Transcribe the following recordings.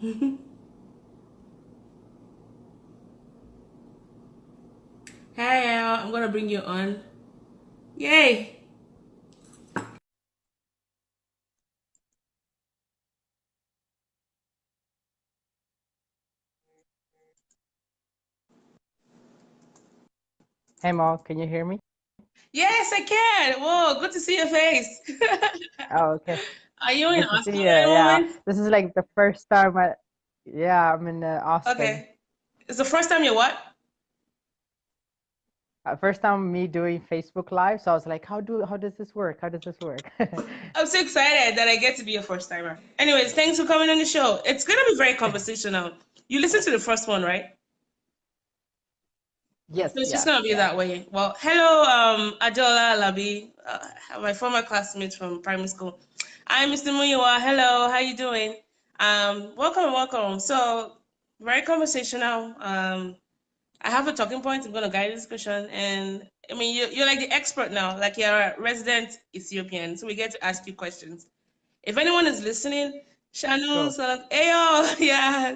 Hey, Al, I'm gonna bring you on. Yay! Hey Mo, can you hear me? Yes, I can. Whoa, good to see your face. Oh, okay. Are you in Good to Austin see you. at the Yeah, moment? this is like the first time yeah, I'm in Austin. Okay. It's the first time you're what? First time me doing Facebook Live, so I was like, how does this work? How does this work? I'm so excited that I get to be a first timer. Anyways, thanks for coming on the show. It's gonna be very conversational. You listened to the first one, right? Yes, So it's just yeah, gonna be yeah. that way. Well, hello, Adola Labi, my former classmate from primary school. I'm Mr. Muyiwa. Hello, how you doing? Welcome, welcome. So very conversational. I have a talking point. I'm gonna guide the discussion, and I mean, you're like the expert now. Like you're a resident Ethiopian, so we get to ask you questions. If anyone is listening, Shanu, Sure. so Ayo, yeah.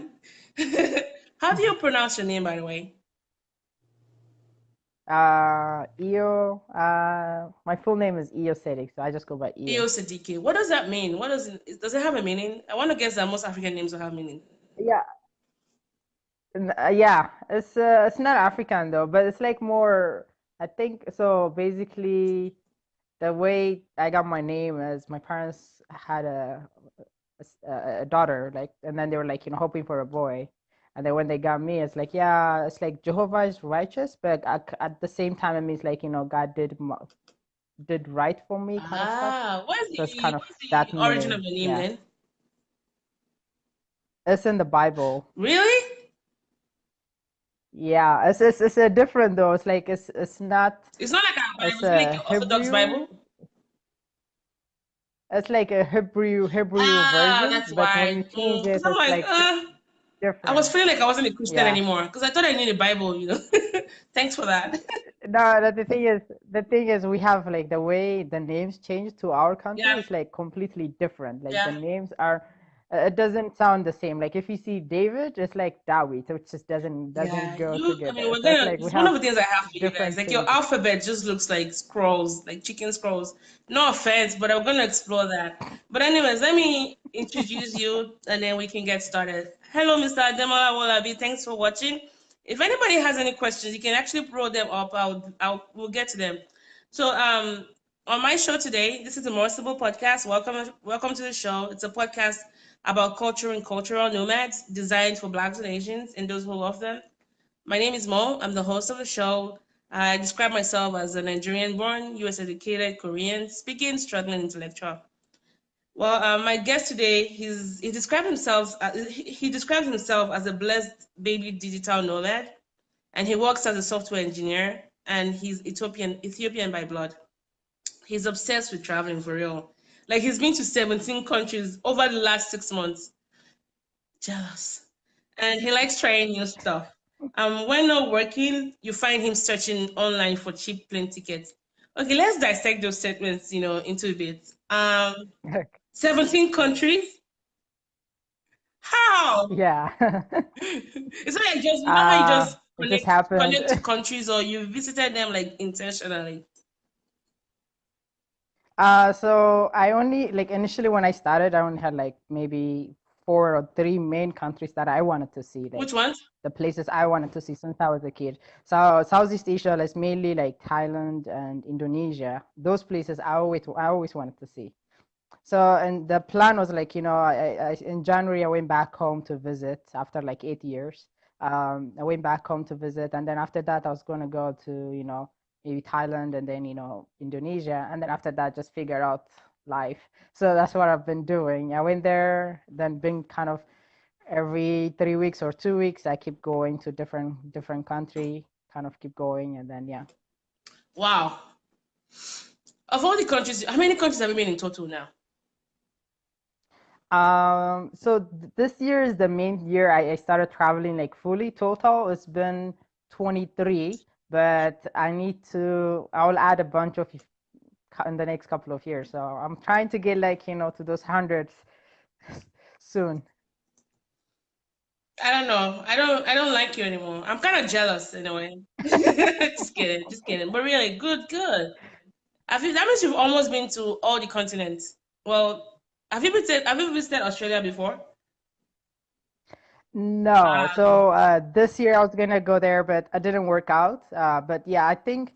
How do you pronounce your name, by the way? Io. My full name is Io Sedig, so I just go by Iyo Io. Siddiqui. What does that mean? What does it have a meaning? I want to guess that most African names will have meaning. Yeah, yeah. It's not African though, but it's like more. I think so. Basically, the way I got my name is my parents had a daughter, like, and then they were like, hoping for a boy. And then when they got me, it's like, yeah, it's like Jehovah is righteous, but at the same time, it means like, God did right for me, kind of stuff. Ah, So it's kind of what's that the origin meaning. of your name Yeah, then? it's in the Bible. Really? Yeah, it's a different though. It's like it's not. It's not like a Bible. It's It's not like a an Orthodox Hebrew. Bible. It's like a Hebrew Ah, version, that's but when why. you change Because it, I'm it's like, like I was different. feeling like I wasn't a Christian Yeah. anymore because I thought I knew the Bible. Thanks for that. No, the thing is, we have like the way the names change to our country Yeah, is like completely different. Like the yeah. names are, it doesn't sound the same. Like if you see David, it's like Dawi, so it just doesn't Yeah, go I mean, together. we're So it's gonna, like we it's one have of the things I have for you guys. different Like, your changes. alphabet just looks like scrolls, like chicken scrolls. No offense, but I'm gonna explore that. But anyways, let me introduce you and then we can get started. Hello, Mr. Ademola Wolabi. Thanks for watching. If anybody has any questions, you can actually throw them up. We'll get to them. So, on my show today, this is the More Sibyl Podcast. Welcome to the show. It's a podcast about culture and cultural nomads designed for Blacks and Asians and those who love them. My name is Mo. I'm the host of the show. I describe myself as a Nigerian-born, US educated, Korean speaking, struggling intellectual. Well, my guest today, he describes himself as a blessed baby digital nomad, and he works as a software engineer, and he's Ethiopian by blood. He's obsessed with traveling for real. Like he's been to 17 countries over the last 6 months. Jealous. And he likes trying new stuff. When not working, you find him searching online for cheap plane tickets. Okay, let's dissect those statements, into a bit. 17 countries? How? Yeah. It's not like just, how you just It just happened. connect to countries or you visited them like intentionally. So I only like initially when I started, I only had like maybe four or three main countries that I wanted to see, like Which ones? the places I wanted to see since I was a kid. So Southeast Asia is mainly like Thailand and Indonesia. Those places I always wanted to see. So and the plan was like, in January I went back home to visit after like 8 years. I went back home to visit, and then after that I was gonna go to, maybe Thailand and then, Indonesia, and then after that just figure out life. So that's what I've been doing. I went there, then been kind of every 3 weeks or 2 weeks, I keep going to different country, kind of keep going, and then yeah. Wow. Of all the countries, how many countries have you been in total now? So this year is the main year I started traveling like fully. Total, it's been 23, but I'll add a bunch of in the next couple of years. So I'm trying to get like, to those hundreds soon. I don't know. I don't like you anymore. I'm kind of jealous in a way. Just kidding, just kidding. But really, good, good. That means you've almost been to all the continents. Well, have you visited Australia before? No, Um, so this year I was gonna go there, but I didn't work out. But yeah, I think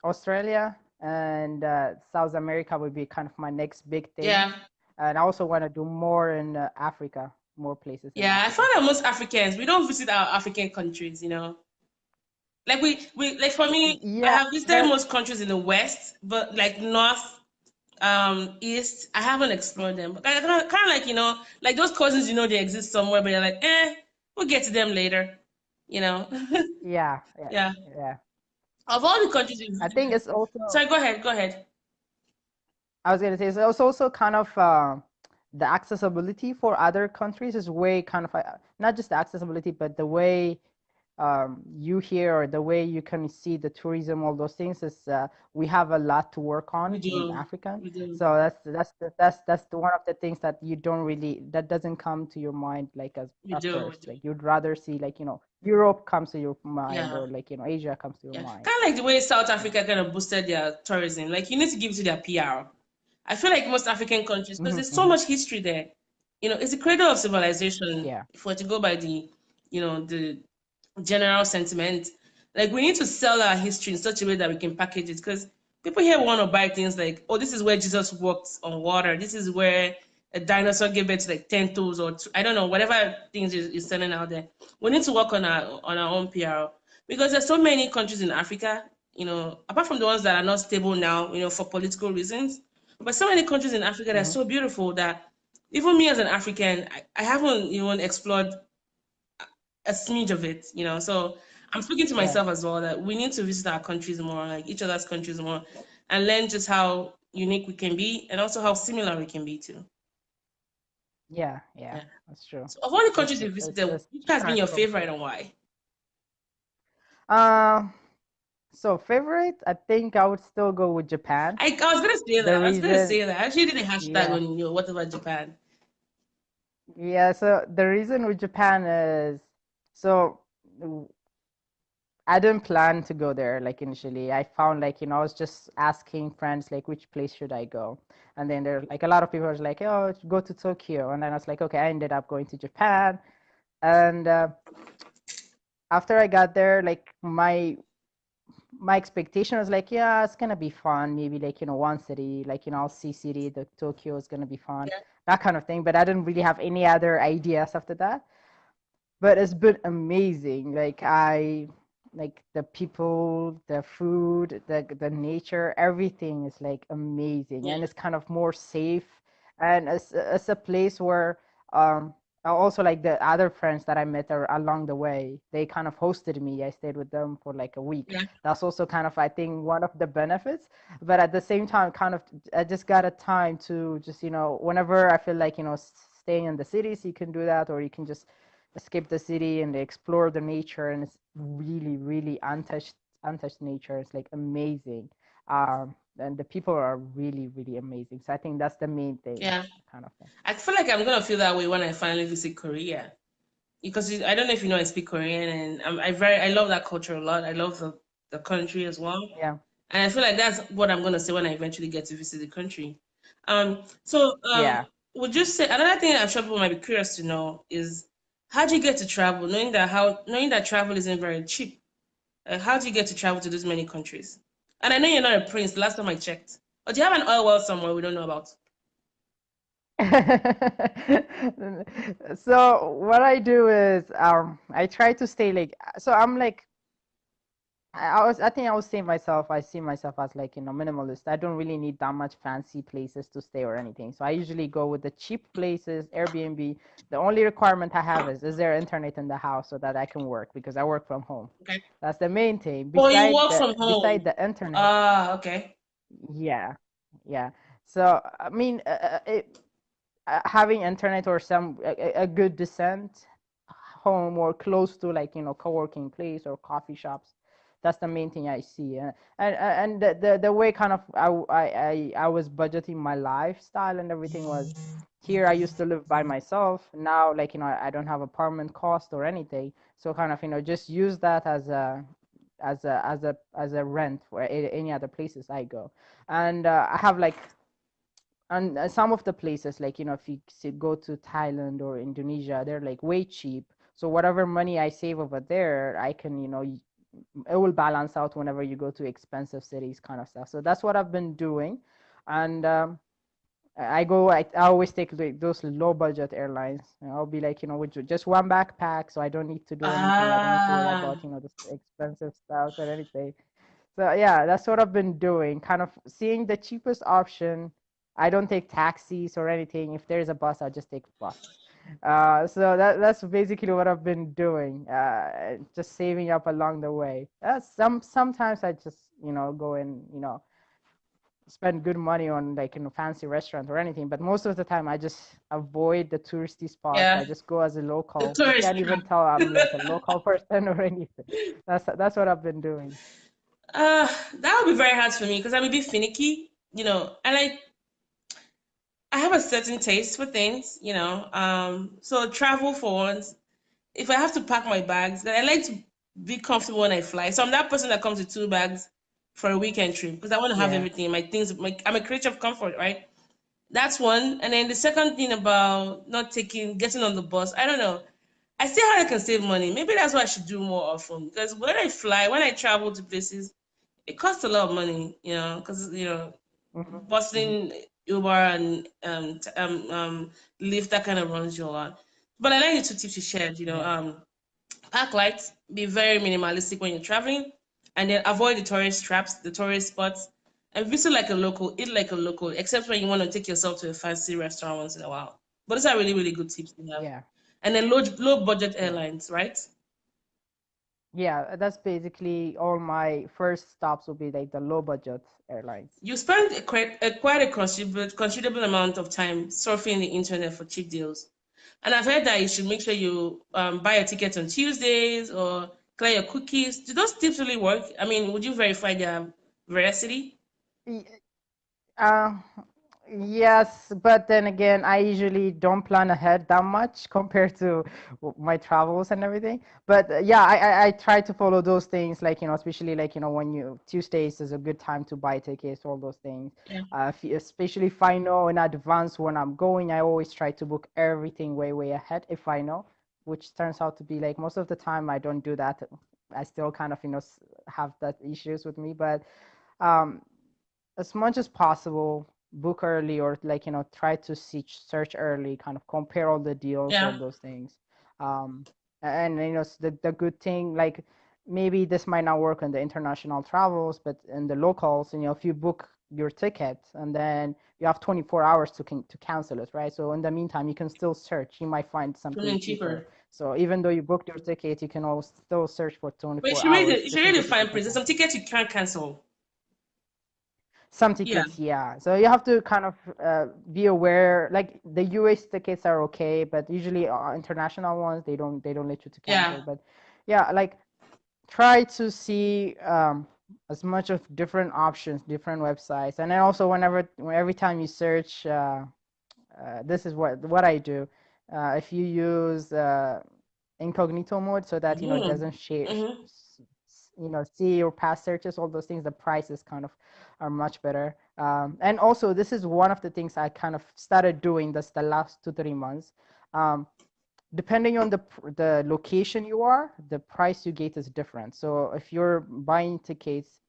Australia and South America would be kind of my next big thing, yeah, and I also want to do more in Africa, more places in yeah. I Africa. found that most Africans we don't visit our African countries. Like we like for me, I Yeah, have visited that most countries in the West, but like North, East, I haven't explored them. But kind of like like those cousins, they exist somewhere, but you're like, we'll get to them later. You know, yeah, yeah, yeah. yeah. Of all the countries you've I think visited, it's also sorry, go ahead, go ahead. I was gonna say so it's also kind of the accessibility for other countries is way kind of not just the accessibility, but the way you hear or the way you can see the tourism, all those things is we have a lot to work We on in do, African. we do. So one of the things that you don't really that doesn't come to your mind like as We at do, we first. do. Like you'd rather see like Europe comes to your mind Yeah, or like Asia comes to your yeah. mind. Kind of like the way South Yeah. Africa kind of boosted their tourism. Like you need to give it to their PR. I feel like most African countries, because Hmm. there's so Hmm. much history there. It's the cradle of civilization. Yeah. For it to go by the general sentiment, like we need to sell our history in such a way that we can package it. Because people here want to buy things like, oh, this is where Jesus walked on water. This is where a dinosaur gave birth to like 10 toes or I don't know, whatever things is selling out there. We need to work on our own PR because there's so many countries in Africa, apart from the ones that are not stable now, for political reasons. But so many countries in Africa that are Hmm. so beautiful that even me as an African, I haven't even explored a smidge of it. So I'm speaking to Yeah. myself as well that we need to visit our countries more, like each other's countries more, and learn just how unique we can be and also how similar we can be too. Yeah. Yeah. Yeah. That's true. So of all the countries It's you've it's visited, it's which has been kind your of favorite cool. and why? Um. So favorite, I think I would still go with Japan. I was gonna say The that. I was gonna reason, say that. I actually did a hashtag yeah, on whatever Japan. yeah. So the reason with Japan is, so I didn't plan to go there like initially. I found like, I was just asking friends like which place should I go? And then there like a lot of people was like, oh, go to Tokyo. And then I was like, okay, I ended up going to Japan. And after I got there, like my expectation was like, yeah, it's gonna be fun. Maybe like, one city, like, I'll see city, the Tokyo is gonna be fun, Yeah. that kind of thing. But I didn't really have any other ideas after that. But it's been amazing. Like the people, the food, the nature, everything is like amazing, Yeah. and it's kind of more safe, and it's a place where um also like the other friends that I met are along the way, they kind of hosted me. I stayed with them for like a week. Yeah. That's also kind of I think one of the benefits. But at the same time, kind of I just got a time to just whenever I feel like staying in the cities, you can do that, or you can just escape the city and explore the nature, and it's really really untouched nature. It's like amazing. And the people are really really amazing, so I think that's the main thing, Yeah. kind of thing. I feel like I'm gonna feel that way when I finally visit Korea. Because I don't know if you know I speak Korean and I love that culture a lot. I love the country as well. Yeah. And I feel like that's what I'm gonna say when I eventually get to visit the country. So Yeah. would you say another thing I'm sure people might be curious to know is how do you get to travel, knowing that travel isn't very cheap? How do you get to travel to this many countries? And I know you're not a prince. The last time I checked, or do you have an oil well somewhere we don't know about? So what I do is I try to stay like, so I'm like, I think I see myself as like, minimalist. I don't really need that much fancy places to stay or anything. So I usually go with the cheap places, Airbnb. The only requirement I have is there internet in the house so that I can work, because I work from home. Okay. That's the main thing. Or you work from Beside home? the internet, Ah, okay. yeah, yeah. So I mean, having internet or a good decent home or close to like co-working place or coffee shops, That's the main thing I see. And the way kind of I was budgeting my lifestyle and everything was, here I used to live by myself. Now, like, I don't have apartment cost or anything. So kind of, just use that as a rent for any other places I go. And I have like, and some of the places, like, if you go to Thailand or Indonesia, they're like way cheap. So whatever money I save over there, I can, it will balance out whenever you go to expensive cities, kind of stuff. So that's what I've been doing. And I always take those low budget airlines. I'll be like, with just one backpack, so I don't need to do anything. I don't need to worry about, Ah, the expensive stuff or anything. So yeah, that's what I've been doing, kind of seeing the cheapest option. I don't take taxis or anything. If there's a bus, I'll just take bus. So that's basically what I've been doing. Just saving up along the way. Sometimes I just, go and, spend good money on, like, fancy restaurant or anything, but most of the time I just avoid the touristy spots. I yeah, just go as a the local. You tourist can't trap. even tell I'm like a local person or anything. That's what I've been doing. That would be very hard for me because I'm a bit finicky, and I have a certain taste for things, So travel for once, if I have to pack my bags, then I like to be comfortable when I fly. So I'm that person that comes with two bags for a weekend trip because I want to have Yeah. everything. My things, I'm a creature of comfort, right? That's one. And then the second thing about not getting on the bus, I don't know. I see how I can save money. Maybe that's what I should do more often because when I travel to places, it costs a lot of money, because, Hmm. Hmm. bustling Uber and Lyft, that kind of runs you a lot. But I like the two tips you shared, Yeah. pack light, be very minimalistic when you're traveling, and then avoid the tourist traps, the tourist spots, and visit like a local, eat like a local, except when you want to take yourself to a fancy restaurant once in a while. But those are really, really good tips to have. Yeah. And then low budget Yeah. airlines, right? Yeah. That's basically all my first stops will be like the low budget airlines. You spend quite a considerable amount of time surfing the internet for cheap deals. And I've heard that you should make sure you buy a ticket on Tuesdays or clear your cookies. Do those tips really work? I mean, would you verify their veracity? Y- Uh, yes, but then again, I usually don't plan ahead that much compared to my travels and everything. But yeah, I try to follow those things, like, especially like, when Tuesdays is a good time to buy tickets, all those things. Yeah. Especially if I know in advance when I'm going, I always try to book everything way, way ahead if I know, which turns out to be like most of the time I don't do that. I still kind of, have that issues with me, but um as much as possible, book early, or like, try to search early, kind of compare all the deals, all Yeah. those things. um and the good thing, like, maybe this might not work on the international travels, but in the locals, if you book your ticket and then you have 24 hours to cancel it, right? So in the meantime, you can still search, you might find something Something cheaper. cheaper. So even though you booked your ticket, you can always still search for But 24 hours you should just in read the case if you fine can print. There's some cancel. tickets you can't cancel. Some Yeah. tickets, yeah. So you have to kind of be aware. Like the US tickets are okay, but usually international ones, they don't let you to Yeah. cancel. But yeah, like, try to see as much of different options, different websites, and then also every time you search, this is what I do. If you use incognito mode, so that it Mm-hmm. doesn't share, Mm-hmm. see your past searches, all those things, the prices kind of are much better. And also, this is one of the things I kind of started doing this the last 2 3 months. um, Depending on the location you are, the price you get is different. So if you're buying tickets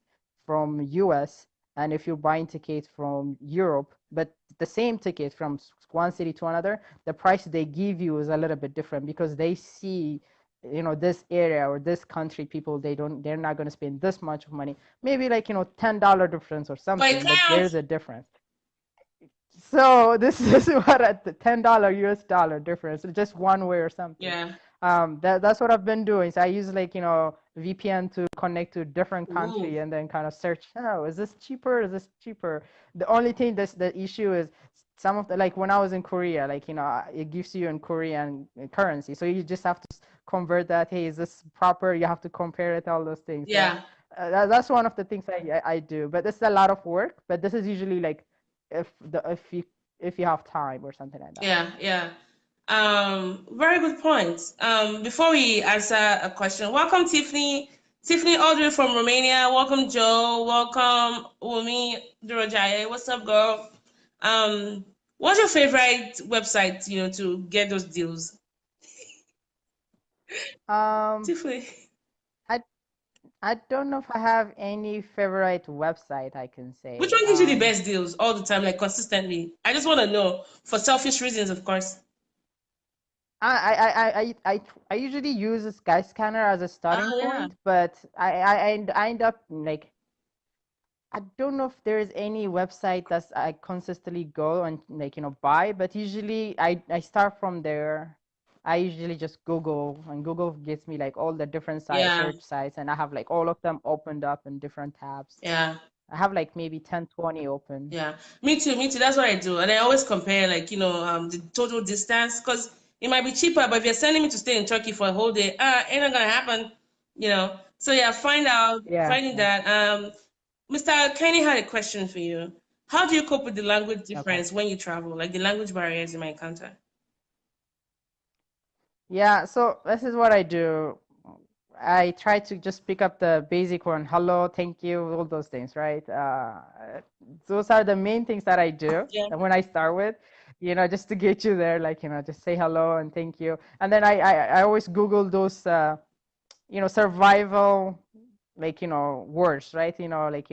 from US, and if you're buying tickets from Europe, but the same ticket from one city to another, the price they give you is a little bit different, because they see, this area or this country people, they're not going to spend this much of money, maybe like, $10 difference or But it something, but there's counts. a difference. So this is what, at the $10 US dollar difference, just one way or something. Yeah. That's what I've been doing. So I use, like, VPN to connect to different Ooh. country, and then kind of search, oh, is this cheaper? Is this cheaper? The only thing that's the issue is, some of the, like, when I was in Korea, like, it gives you in Korean currency. So you just have to convert that. Hey, is this proper? You have to compare it, all those things. So Yeah. that's one of the things I do, but it's a lot of work. But this is usually like if you have time or something like that. Yeah, yeah. Very good point. Before we answer a question, welcome Tiffany. Tiffany all the way from Romania. Welcome Joe. Welcome Wumi Durojaye. What's up, girl? What's your favorite website, to get those deals? Um, Tiffany. I I don't know if I have any favorite website I can Which say. one gives you the best deals all the time, like consistently? I just want to know for selfish reasons, of course. I usually use a Skyscanner as a starting Oh yeah, point, but I end up like I don't know if there is any website that I consistently go and like buy, but usually I start from there. I usually just Google, and Google gives me like all the different yeah, search sites, and I have like all of them opened up in different tabs. yeah. I have like maybe 10, 20 open. Yeah, me too, me too. That's what I do. And I always compare, like, the total distance, because it might be cheaper, but if you're sending me to stay in Turkey for a whole day, ain't not gonna happen, So yeah, Yeah, finding yeah. that. Mr. Kenny had a question for you. How do you cope with the language Okay. difference when you travel, like the language barriers you might encounter? Yeah, so this is what I do. I try to just pick up the basic one, hello, thank you, all those things, right? Those are the main things that I do Yeah, when I start with, just to get you there, like, just say hello and thank you. And then I always Google those, survival, like, words, right? Like,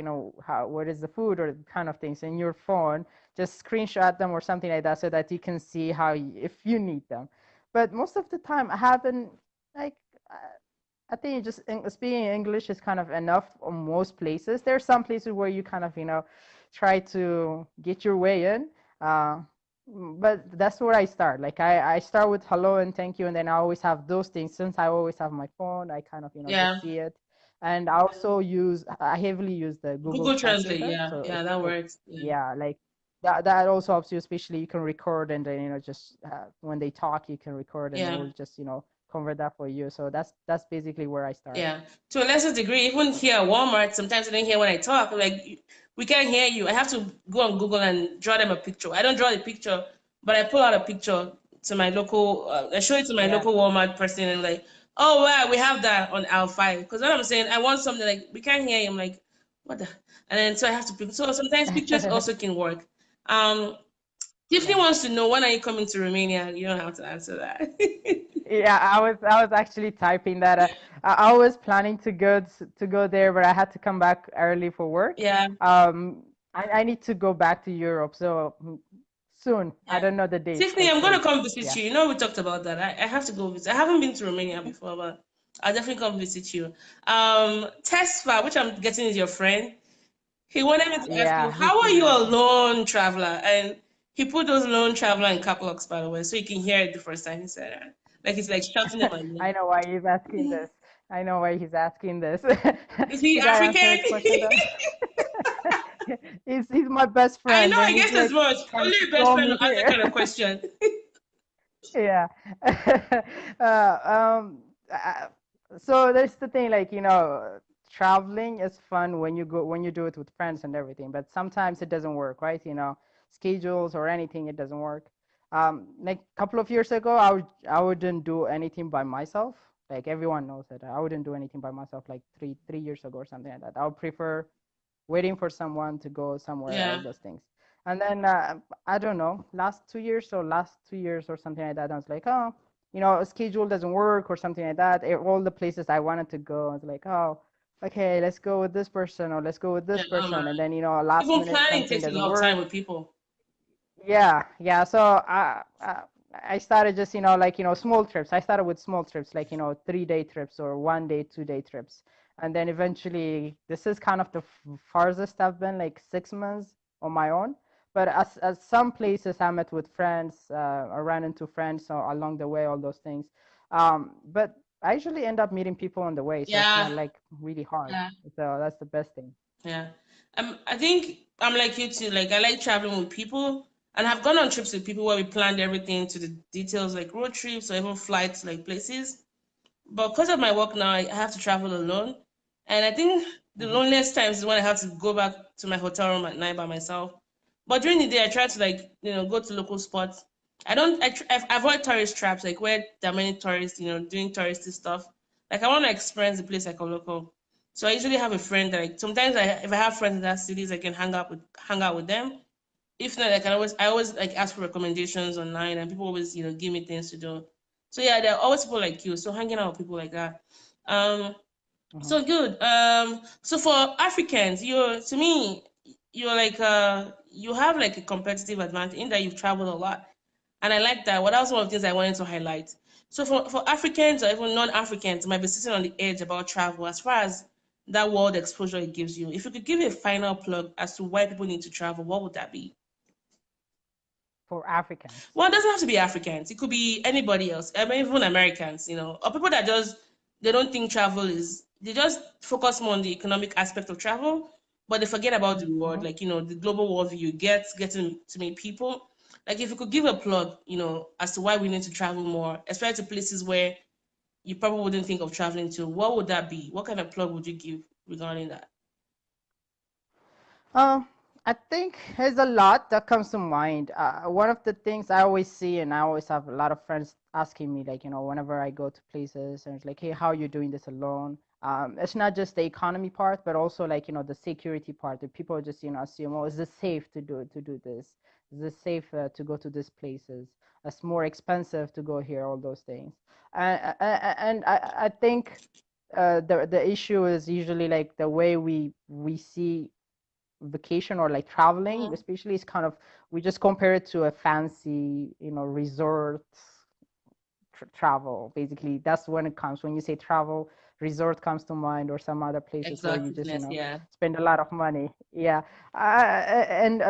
what is the food or kind of things in your phone, just screenshot them or something like that so that you can see if you need them. But most of the time I haven't, like, I think just speaking English is kind of enough on most places. There are some places where you kind of, try to get your way in. Uh, but that's where I start. Like I start with hello and thank you, and then I always have those things. Since I always have my phone, I kind of, yeah. just see it. And I heavily use the Google Google Translate. Translator. Yeah, So yeah, that so works. Yeah, yeah, like that also helps you, especially you can record and then, just when they talk, you can record and it yeah. will just, convert that for you. So that's basically where I start. Yeah, to a lesser degree, even here at Walmart, sometimes I don't hear when I talk. Like, we can't hear you. I have to go on Google and draw them a picture. I don't draw the picture, but I pull out a picture to my local. I show it to my Yeah. local Walmart person and like, oh wow, we have that on aisle 5. Because what I'm saying, I want something like we can't hear you. I'm like, what the? And then so I have to pick. So sometimes pictures also can work. Um, Tiffany Yeah. wants to know, when are you coming to Romania? You don't have to answer that. Yeah, I was actually typing that. I was planning to go there, but I had to come back early for work. Yeah. I need to go back to Europe, so soon. I Yeah. don't know the date, Tiffany, but I'm gonna soon. come visit Yeah. you. We talked about that. I have to go visit. I haven't been to Romania before, but I'll definitely come visit you. Tesfa, which I'm getting is your friend. He wanted me to ask you, Yeah, how are he's you my a friend. lone traveler? And he put those lone traveler in caps locks, by the way, so you can hear it the first time he said it. Like it's like shouting at my I name. know why he's asking this. I know why he's asking this. Is he Should I answer African? his question though? He's my best I friend, know, I and he's guess as like much. trying Only to a best throw friend me will ask that here. kind of question. Yeah. uh, uh, so that's the thing, like, traveling is fun when you do it with friends and everything, but sometimes it doesn't work, right? Schedules or anything, it doesn't work. Like a couple of years ago, I wouldn't do anything by myself. Like everyone knows that I wouldn't do anything by myself, like three years ago or something like that. I would prefer waiting for someone to go somewhere, all Yeah, those things. And then I don't know, last 2 years or something like that, I was like, oh, a schedule doesn't work or something like that. All the places I wanted to go, I was like, oh, okay, let's go with this person or let's go with yeah, this no man. person. And then, last Even minute planning something takes a doesn't lot of time work. with people. Yeah, yeah. So I started just, like, small trips. I started with small trips, like, 3-day trips or 1 day, 2-day trips. And then eventually, this is kind of the farthest I've been, like 6 months on my own. But as some places I met with friends, I ran into friends along the way, all those things. But I usually end up meeting people on the way, so it's Yeah, not like really hard. yeah, So that's the best thing. yeah. I think I'm like you too. Like I like traveling with people, and I've gone on trips with people where we planned everything to the details, like road trips or even flights, like places. But because of my work now, I have to travel alone, and I think The loneliest times is when I have to go back to my hotel room at night by myself. But during the day, I try to like go to local spots. I don't. I avoid tourist traps, like where there are many tourists, doing touristy stuff. Like I want to experience the place like a local. So I usually have a friend that like sometimes if I have friends in that cities, I can hang out with them. If not, I always like ask for recommendations online, and people always give me things to do. So yeah, there are always people like you. So hanging out with people like that. Um, Mm-hmm. so good. So for Africans, to me, you're like you have like a competitive advantage in that you've traveled a lot, and I like that. Well, that was one of the things I wanted to highlight. So for Africans or even non-Africans, might be sitting on the edge about travel as far as that world exposure it gives you. If you could give a final plug as to why people need to travel, what would that be? For Africans. Well, it doesn't have to be Africans. It could be anybody else. I mean, even Americans, or people that just they don't think travel is. They just focus more on the economic aspect of travel, but they forget about the reward, Mm-hmm. like the global worldview you get, getting to meet people. Like if you could give a plug, as to why we need to travel more, especially to places where you probably wouldn't think of traveling to, what would that be? What kind of plug would you give regarding that? Um, I think there's a lot that comes to mind. One of the things I always see, and I always have a lot of friends asking me, like, whenever I go to places, and it's like, hey, how are you doing this alone? It's not just the economy part, but also like, the security part. That people just, assume, oh, is this safe to do this? Is this safe to go to these places? It's more expensive to go here, all those things. And I think the issue is usually like the way we see vacation or like traveling Mhm. especially is kind of we just compare it to a fancy resort travel. Basically that's when it comes when you say travel, resort comes to mind, or some other places where you just Exoticness, yeah. spend a lot of money. Yeah. And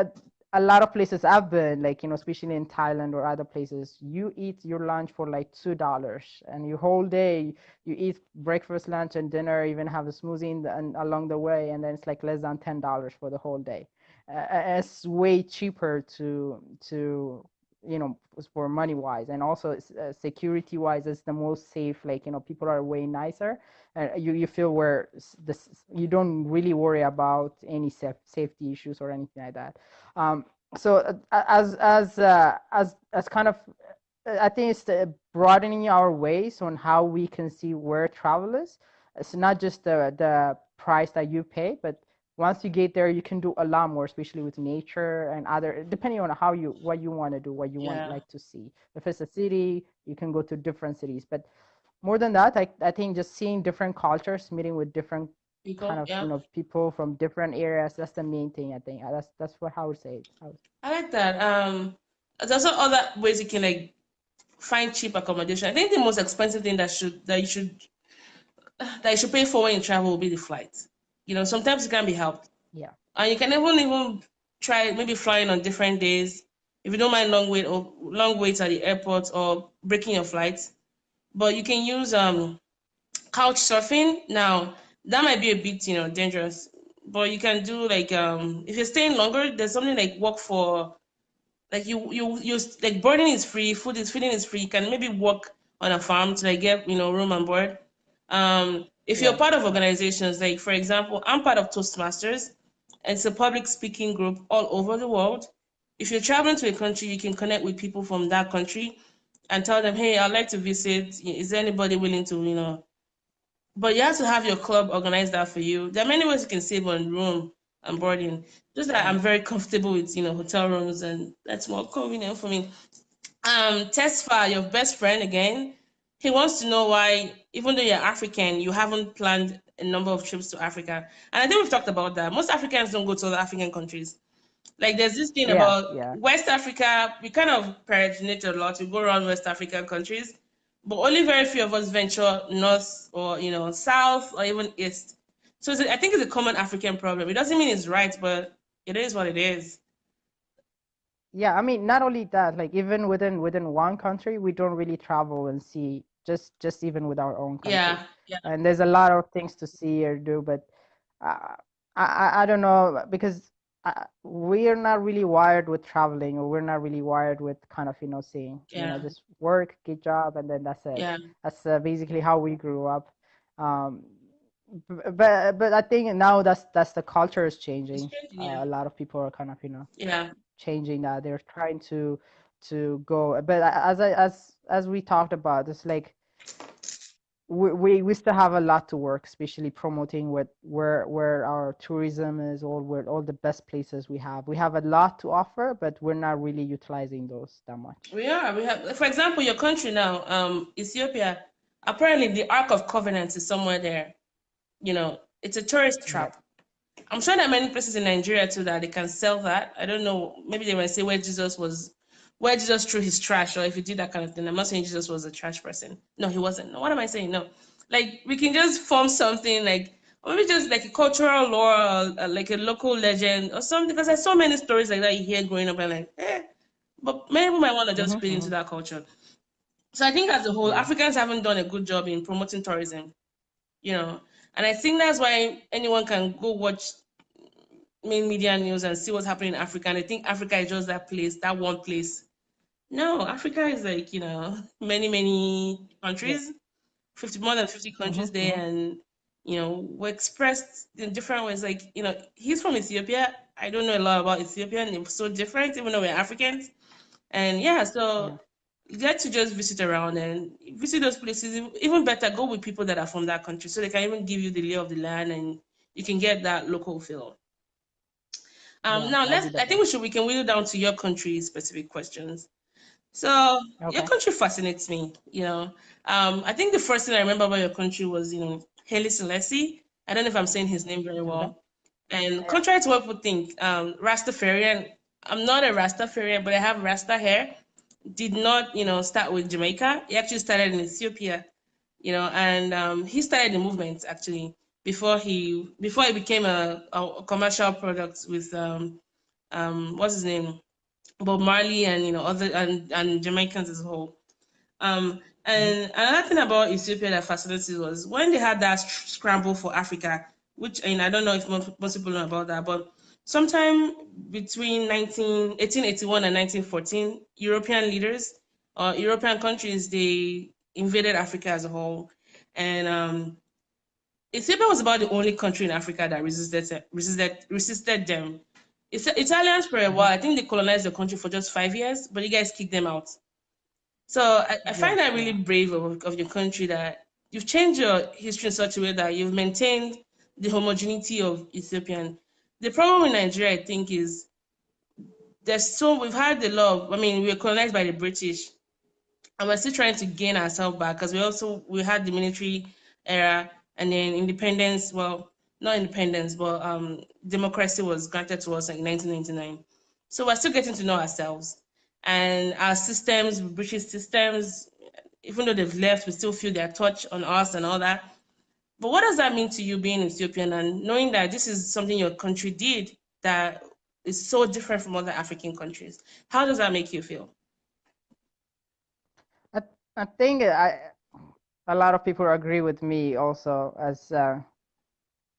a lot of places I've been, like especially in Thailand or other places, you eat your lunch for like $2, and your whole day you eat breakfast, lunch, and dinner, even have a smoothie and along the way, and then it's like less than $10 for the whole day. It's way cheaper to for money wise, and also security wise, it's the most safe. Like people are way nicer, and you feel where this you don't really worry about any safety issues or anything like that. um so as kind of I think it's broadening our ways on how we can see where travel is. It's not just the price that you pay, but once you get there, you can do a lot more, especially with nature and other, depending on what you want to do, what you want Yeah. like to see. If it's a city, you can go to different cities. But more than that, I think just seeing different cultures, meeting with different kind People, of yeah. people from different areas. That's the main thing. I think that's what I would say. I like that. There's also other ways you can like find cheap accommodation. I think the most expensive thing that you should pay for when you travel will be the flight. Sometimes it can be helped, Yeah. and you can even try maybe flying on different days if you don't mind long waits at the airport or breaking your flights. But you can use couch surfing. Now that might be a bit dangerous, but you can do like if you're staying longer, there's something like work for like you like boarding is free, feeding is free. You can maybe work on a farm to like get room and board. If you're Yeah. part of organizations, like for example, I'm part of Toastmasters. It's a public speaking group all over the world. If you're traveling to a country, you can connect with people from that country and tell them, hey, I'd like to visit. Is there anybody willing to, but you have to have your club organize that for you. There are many ways you can save on room and boarding. Just that I'm Mhm. very comfortable with, hotel rooms, and that's more convenient for me. Tesfa, your best friend again, he wants to know why, even though you're African, you haven't planned a number of trips to Africa. And I think we've talked about that. Most Africans don't go to other African countries. Like there's this thing Yeah. about Yeah. West Africa, we kind of peregrinated a lot. We go around West African countries, but only very few of us venture north or south or even east. So I think it's a common African problem. It doesn't mean it's right, but it is what it is. Yeah, I mean, not only that, like even within one country, we don't really travel and see just even with our own country. Yeah, yeah, And there's a lot of things to see or do, but uh, I don't know because we're not really wired with traveling, or we're not really wired with kind of seeing, yeah, just work, get job, and then that's it. yeah. That's basically how we grew up. Um, but I think now that's the culture is It's changing. changing, yeah. A lot of people are kind of Yeah. changing that. They're trying to go. But as we talked about, it's like we still have a lot to work, especially promoting what where our tourism is, or where all the best places we have. We have a lot to offer, but we're not really utilizing those that much. We are. We have, for example, your country now, Ethiopia. Apparently, the Ark of Covenant is somewhere there. It's a tourist Yeah. trap. I'm sure there are many places in Nigeria too that they can sell that. I don't know. Maybe they might say where Jesus threw his trash, or if he did that kind of thing. I'm not saying Jesus was a trash person. No, he wasn't. No, what am I saying? No, like we can just form something like, or maybe just like a cultural lore, or like a local legend or something. Because there's so many stories like that you hear growing up, and like, but many people might want to just Mm-hmm, fit into mm-hmm. that culture. So I think as a whole, Yeah. Africans haven't done a good job in promoting tourism. You know, and I think that's why anyone can go watch main media news and see what's happening in Africa. And I think Africa is just that place, that one place. No, Africa is like, many, many Yeah. countries, 50, more than 50 Mm-hmm, countries there. mm-hmm. And, we're expressed in different ways. Like, he's from Ethiopia. I don't know a lot about Ethiopian. It's so different, even though we're Africans. And yeah, Yeah. so get to just visit around and visit those places. Even better, go with people that are from that country so they can even give you the lay of the land and you can get that local feel. Yeah. Now That'll be the I think best. we can whittle down to your country specific questions. So your Okay. country fascinates me. I think the first thing I remember about your country was Haile Selassie. I don't know if I'm saying his name very Okay. well. And Yeah. contrary to what people think, Rastafarian. I'm not a Rastafarian, but I have Rasta hair. Did not start with Jamaica. He actually started in Ethiopia. And he started the movement actually before he became a commercial product with what's his name, Bob Marley, and other and Jamaicans as a whole. Mm-hmm. And another thing about Ethiopia that fascinates me was when they had that scramble for Africa, which, and I don't know if most people know about that, but sometime between 1881 and 1914, European leaders or European countries, they invaded Africa as a whole, and Ethiopia was about the only country in Africa that resisted them. Italians for a Mm-hmm. while, I think they colonized the country for just 5 years, but you guys kicked them out. So I Yeah. find that really Yeah. brave of your country that you've changed your history in such a way that you've maintained the homogeneity of Ethiopian. The problem in Nigeria, I think, is we've had the law. I mean, we were colonized by the British, and we're still trying to gain ourselves back because we had the military era, and then independence. Well, not independence, but democracy was granted to us in 1999. So we're still getting to know ourselves and our systems, British systems. Even though they've left, we still feel their touch on us and all that. But what does that mean to you being Ethiopian and knowing that this is something your country did that is so different from other African countries? How does that make you feel? I I think a lot of people agree with me also, as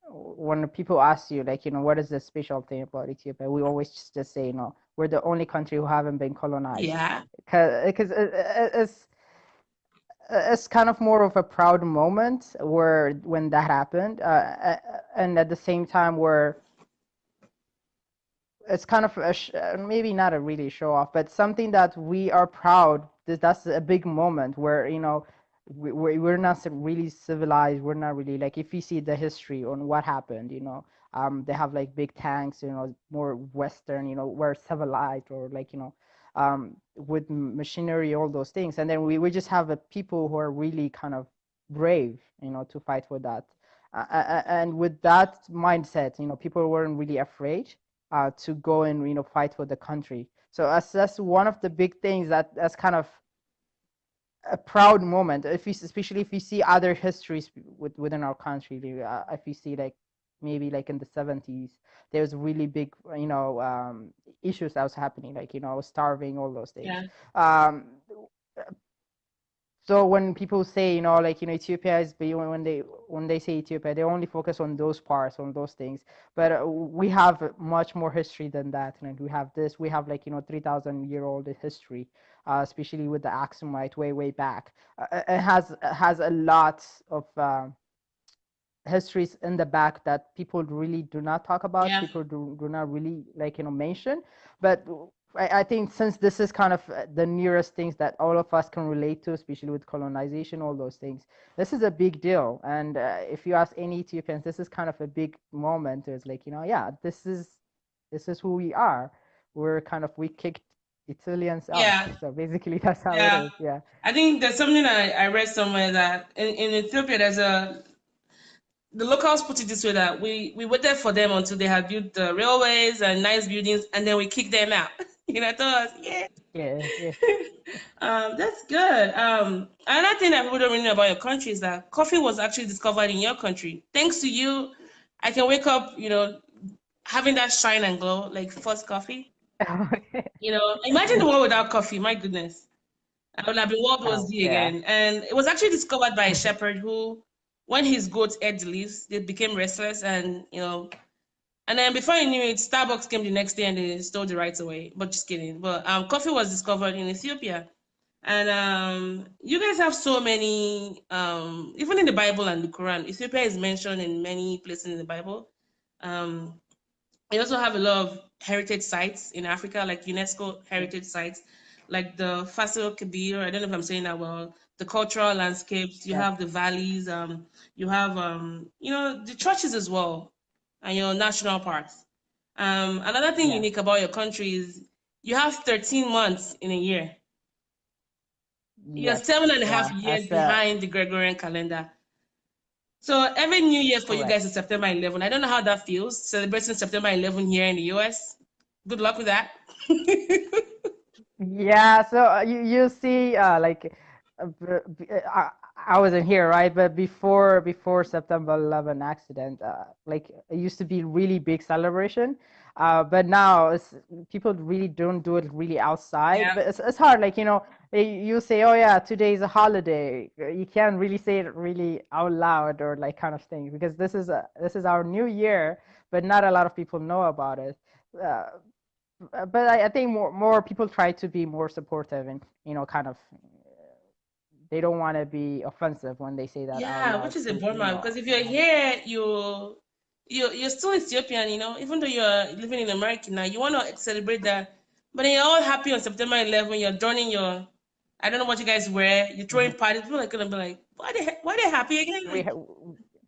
when people ask you, like, what is the special thing about Ethiopia, we always just say, we're the only country who haven't been colonized. Yeah. Because it's kind of more of a proud moment where when that happened, and at the same time where it's kind of maybe not a really show off, but something that we are proud. That's a big moment where we're not really civilized. We're not really, like, if you see the history on what happened, they have like big tanks, more Western, we're civilized, or like with machinery, all those things, and then we just have a people who are really kind of brave, to fight for that. And with that mindset, people weren't really afraid to go and fight for the country. So that's one of the big things that's kind of a proud moment. Especially if you see other histories within our country, if you see like maybe like in the 70s, there's really big issues that was happening, like starving, all those things. Yeah. Um, so when people say, like, Ethiopia is when they say Ethiopia, they only focus on those parts, on those things. But we have much more history than that. And we have like 3,000-year-old history, especially with the Aksumite way back. It has a lot of histories in the back that people really do not talk about, Yeah. people do not really like, mention. But I think since this is kind of the nearest things that all of us can relate to, especially with colonization, all those things, this is a big deal. And if you ask any Ethiopians, this is kind of a big moment. It's like, yeah, this is who we are. We kicked Italians out. Yeah. So basically, that's how it Yeah. is. Yeah. I think there's something I read somewhere that in Ethiopia there's a the locals put it this way that we waited for them until they had built the railways and nice buildings and then we kicked them out. I thought, yeah. Yeah. Yeah. That's good. Another thing that people don't really know about your country is that coffee was actually discovered in your country. Thanks to you, I can wake up, having that shine and glow like first coffee. Imagine the world without coffee. My goodness. I would have been World War Oh, Z yeah. again. And it was actually discovered by a shepherd who, when his goats ate the leaves, they became restless and then before you knew it, Starbucks came the next day and they stole the rights away. But just kidding. But coffee was discovered in Ethiopia. And you guys have so many, even in the Bible and the Quran, Ethiopia is mentioned in many places in the Bible. Um, we also have a lot of heritage sites in Africa, like UNESCO heritage sites, like the Fasil Kabir. I don't know if I'm saying that well. The cultural landscapes. You Yeah. have the valleys. You have the churches as well, and your national parks. Another thing Yeah. unique about your country is you have 13 months in a year. You're Yes. seven and a half Yeah. years That's behind the Gregorian calendar. So every New Year for you correct. guys is September 11. I don't know how that feels, celebrating September 11 here in the US. Good luck with that. Yeah, so you see, I wasn't here, right? But before September 11 accident, it used to be really big celebration. But now people really don't do it really outside. Yeah. But it's hard, you say, oh yeah, today is a holiday. You can't really say it really out loud or like kind of thing because this is our new year, but not a lot of people know about it. Uh, but I think more people try to be more supportive and kind of they don't want to be offensive when they say that out Yeah, which loud is a to bummer because if you're here, you're still Ethiopian, even though you're living in America now, you want to celebrate that. But then you're all happy on September 11, you're donning your, I don't know what you guys wear, you're throwing Mhm. parties. People are gonna be like, why they happy again? we Like, ha-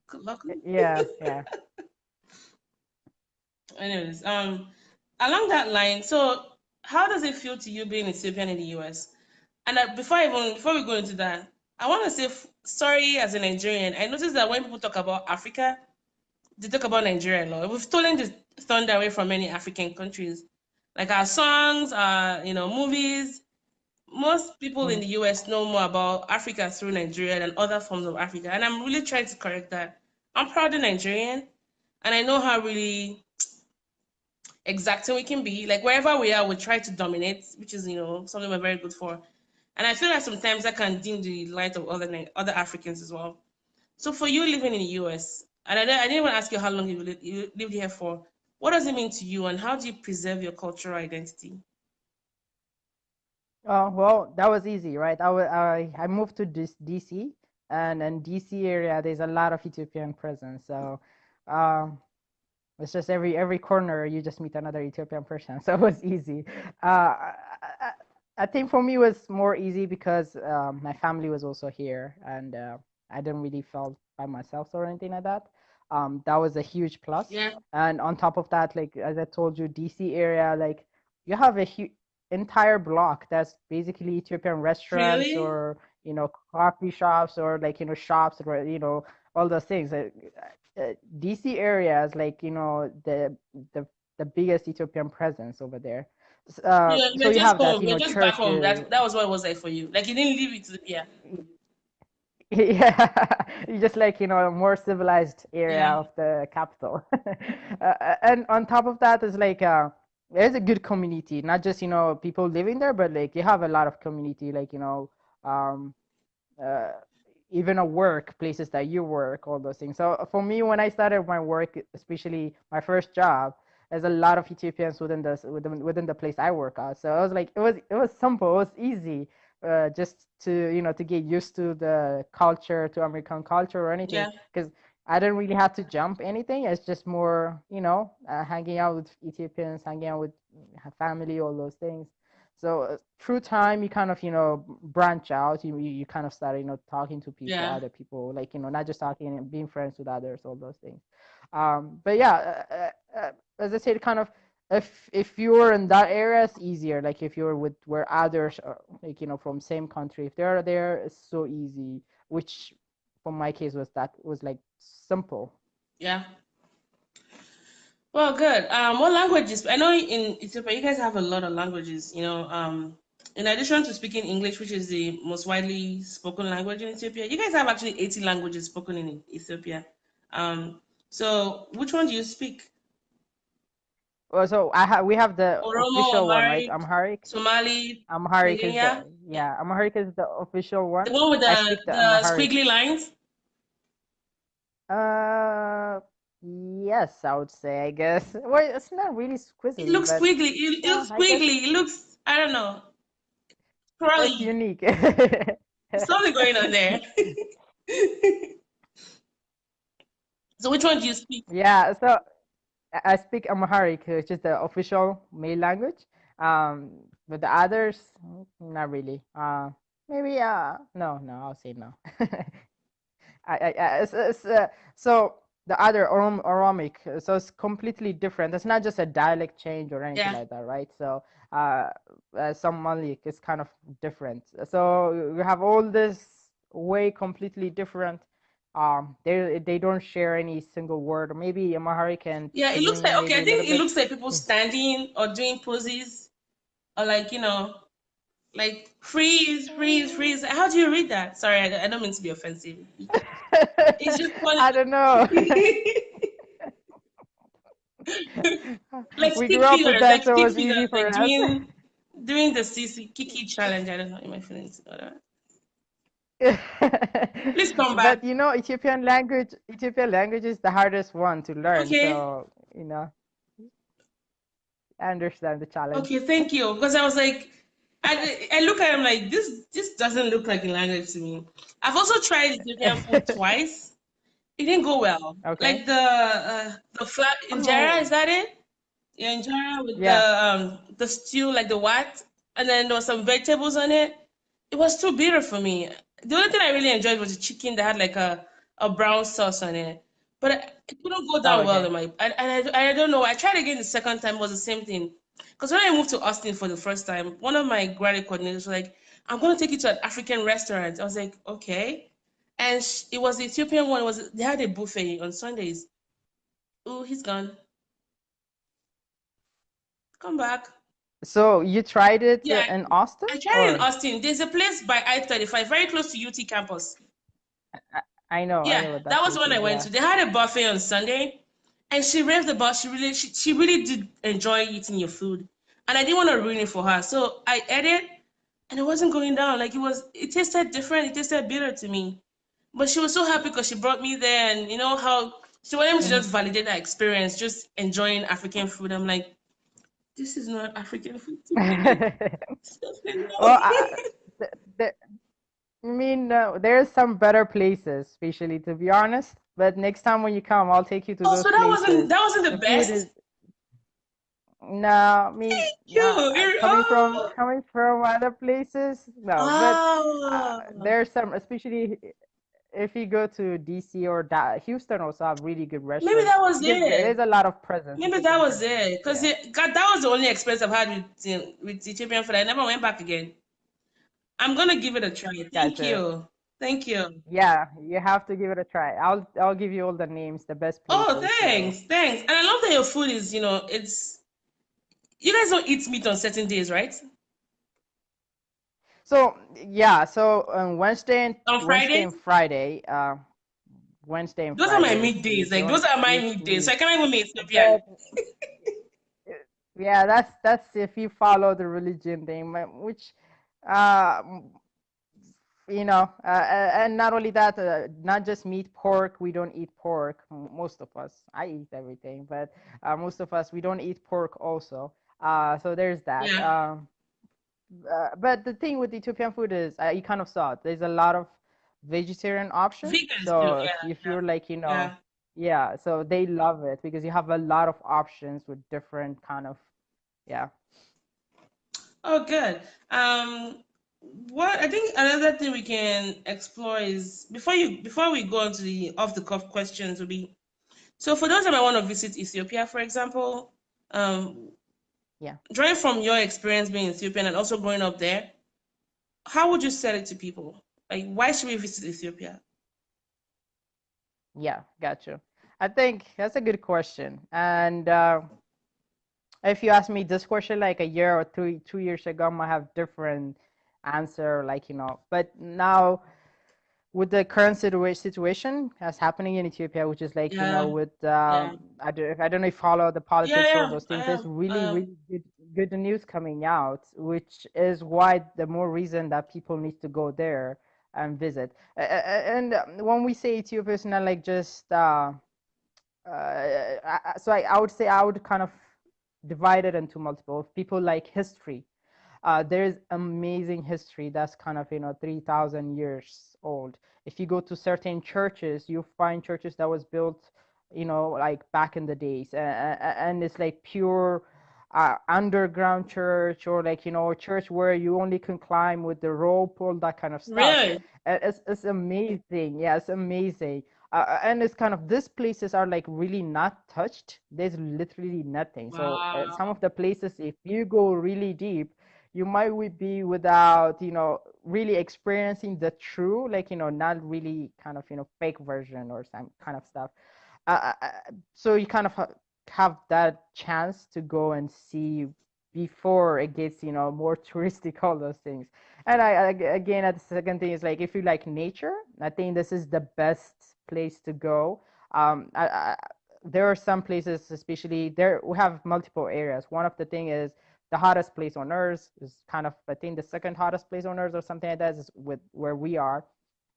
good luck. yeah, yeah. Anyways, along that line, so how does it feel to you being Ethiopian in the US? And before we go into that, I want to say sorry as a Nigerian. I noticed that when people talk about Africa, they talk about Nigeria a lot. We've stolen the thunder away from many African countries, like our songs, our movies. Most people in Mhm. the US know more about Africa through Nigeria than other forms of Africa, and I'm really trying to correct that. I'm proud of Nigerian, and I know how really exacting we can be. Like wherever we are, we try to dominate, which is something we're very good for. And I feel like sometimes that can dim the light of other Africans as well. So for you living in the US, and I didn't even ask you how long you lived here for. What does it mean to you, and how do you preserve your cultural identity? Oh, well, that was easy, right? I moved to this DC, and in DC area there's a lot of Ethiopian presence. So um it's just every corner you just meet another Ethiopian person. So it was easy. I think for me it was more easy because my family was also here, and I didn't really feel by myself or anything like that. That was a huge plus. Yeah, And on top of that, like as I told you, DC area, like you have a huge entire block that's basically Ethiopian restaurants really? or coffee shops or like shops or all those things. DC area is like the the biggest Ethiopian presence over there. So You're you just have that home. You're just back home. churches. That was what it was like for you. Like you didn't leave Ethiopia. Yeah, you just like a more civilized area Yeah, of the capital. And on top of that is like there's a good community, not just people living there, but like you have a lot of community, like um uh, even a work places that you work, all those things. So for me, when I started my work, especially my first job, there's a lot of Ethiopians within the place I work at. So I was like, it was simple, it was easy, just to to get used to the culture, to American culture or anything, yeah. because I didn't really have to jump anything. It's just more, hanging out with Ethiopians, hanging out with family, all those things. So through time, you kind of, branch out. You kind of start, talking to people, Yeah. other people, like, not just talking and being friends with others, all those things. But yeah, as I said, kind of, if you're in that area, it's easier. Like if you're with where others are, like, from same country, if they're there, it's so easy. Which, for my case, was like simple. Yeah. Well, good. What languages? I know in Ethiopia, you guys have a lot of languages. In addition to speaking English, which is the most widely spoken language in Ethiopia, you guys have actually 80 languages spoken in Ethiopia. So which one do you speak? Well, so we have the Oromo, official one, right? Amharic, Somali, Amharic is Tigrinya, Amharic is the official the one. one with I the speak the the Amharic. squiggly lines. Uh, yes, I would say, I guess. Well, it's not really It squizzly, looks but squiggly. It yeah, looks I guess squiggly. It looks, I don't know, it's curly. unique. There's something going on there. So which one do you speak? Yeah, so I speak Amharic, which is the official male language. But the others, not really. Maybe no, I'll say no. So the other Oromic, so it's completely different. It's not just a dialect change or anything Yeah. like that, right? So uh, some Malik is kind of different. So you have all this way completely different. They don't share any single word, or maybe Amharic and Yeah, it looks Tigrinya like, okay, maybe I a little think it bit. looks like people standing or doing poses or like, like freeze, freeze, Mm. freeze. How do you read that? Sorry, I don't mean to be offensive. It's just funny. I don't know. Like We stick grew up with figures, that, like so it stick was figures, easy for like us. doing the CC Kiki challenge. I don't know, in my feelings. Whatever. Please come back. But Ethiopian language is the hardest one to learn. Okay. So, I understand the challenge. Okay, thank you. Because I was like, I look at him like this doesn't look like a language to me. I've also tried Ethiopian food twice. It didn't go well. Okay. Like the flat injera, Oh, is that it? Yeah, injera with yeah. the stew, like the what, and then there was some vegetables on it. It was too bitter for me. The only thing I really enjoyed was the chicken that had like a brown sauce on it, but it couldn't go Oh, down well okay. in my. I don't know. I tried again the second time, it was the same thing. Because when I moved to Austin for the first time, one of my graduate coordinators was like, "I'm going to take you to an African restaurant." I was like, "Okay," and it was the Ethiopian one. It was they had a buffet on Sundays. Oh, he's gone. Come back. So you tried it Yeah, in Austin, I tried it in or Austin. There's a place by I-35, very close to UT campus. I, I Yeah, know what that that was the place one I is. went Yeah. to. They had a buffet on Sunday, and she raved about. She really did enjoy eating your food, and I didn't want to ruin it for her, so I ate it, and it wasn't going down. Like it was, it tasted different. It tasted bitter to me, but she was so happy because she brought me there, and you know how she wanted me to Mhm. just validate that experience, just enjoying African food. I'm like, this is not African food to me. Well, No. th th I mean, there's some better places, especially to be honest. But next time when you come, I'll take you to Oh, so those places. that wasn't the The food best. is no, I mean, Oh, coming from other places, no. But oh, there's some, especially if you go to DC or Houston, also have really good maybe restaurants that was because it. there's a lot of presence Maybe that Ethiopian was presence. it. Because Yeah, God, that was the only experience I've had with Ethiopian food. I never went back again. I'm gonna give it a try. Thank gotcha. you. Thank you. Yeah, you have to give it a try. I'll give you all the names, the best Oh, places. So thanks, thanks. And I love that your food is, it's you guys don't eat meat on certain days, right? So yeah, so on On Wednesday and Fridays? Friday, Those are my Fridays, meat we days. Like don't those are my eat meat days. So meat. I can't even be Ethiopian. But yeah, that's if you follow the religion thing, which uh m- and not only that, not just meat, pork. We don't eat pork. Most of us, I eat everything, but most of us we don't eat pork also. So there's that. Yeah. But the thing with Ethiopian food is, you kind of saw it. There's a lot of vegetarian option. Vegans too. So if Yeah, you're like, yeah. yeah, so they love it because you have a lot of options with different kind of, yeah. Oh, good. Um, what I think another thing we can explore is before we go on to the off the cuff questions will be so for those that might want to visit Ethiopia, for example, um, Yeah. drawing from your experience being Ethiopian and also growing up there, how would you sell it to people? Like, why should we visit Ethiopia? Yeah, gotcha. I think that's a good question. And if you ask me this question like a year or 2 years ago, I might have different answer, like, but now with the current situation that's happening in Ethiopia, which is like, Yeah, with yeah, I don't know if you follow the yeah, politics or yeah. those I things. There's have. really, really good news coming out, which is why the more reason that people need to go there and visit. And when we say Ethiopia, it's not like just so I would say I would kind of divide it into multiple people like history. There's amazing history that's kind of 3,000 years old. If you go to certain churches, you find churches that was built like back in the days, and it's like pure underground church, or like a church where you only can climb with the rope, all that kind of stuff. Really? It's amazing. Yeah, it's amazing. And it's kind of these places are like really not touched. There's literally nothing. So some Wow. of the places, if you go really deep, you might be without really experiencing the true, like not really kind of fake version or some kind of stuff. So you kind of have that chance to go and see before it gets more touristic, all those things. And again, at the second thing is like, if you like nature, I think this is the best place to go. There are some places, especially there we have multiple areas. One of the thing is the hottest place on earth is kind of, I think, the second hottest place on earth or something like that is with where we are.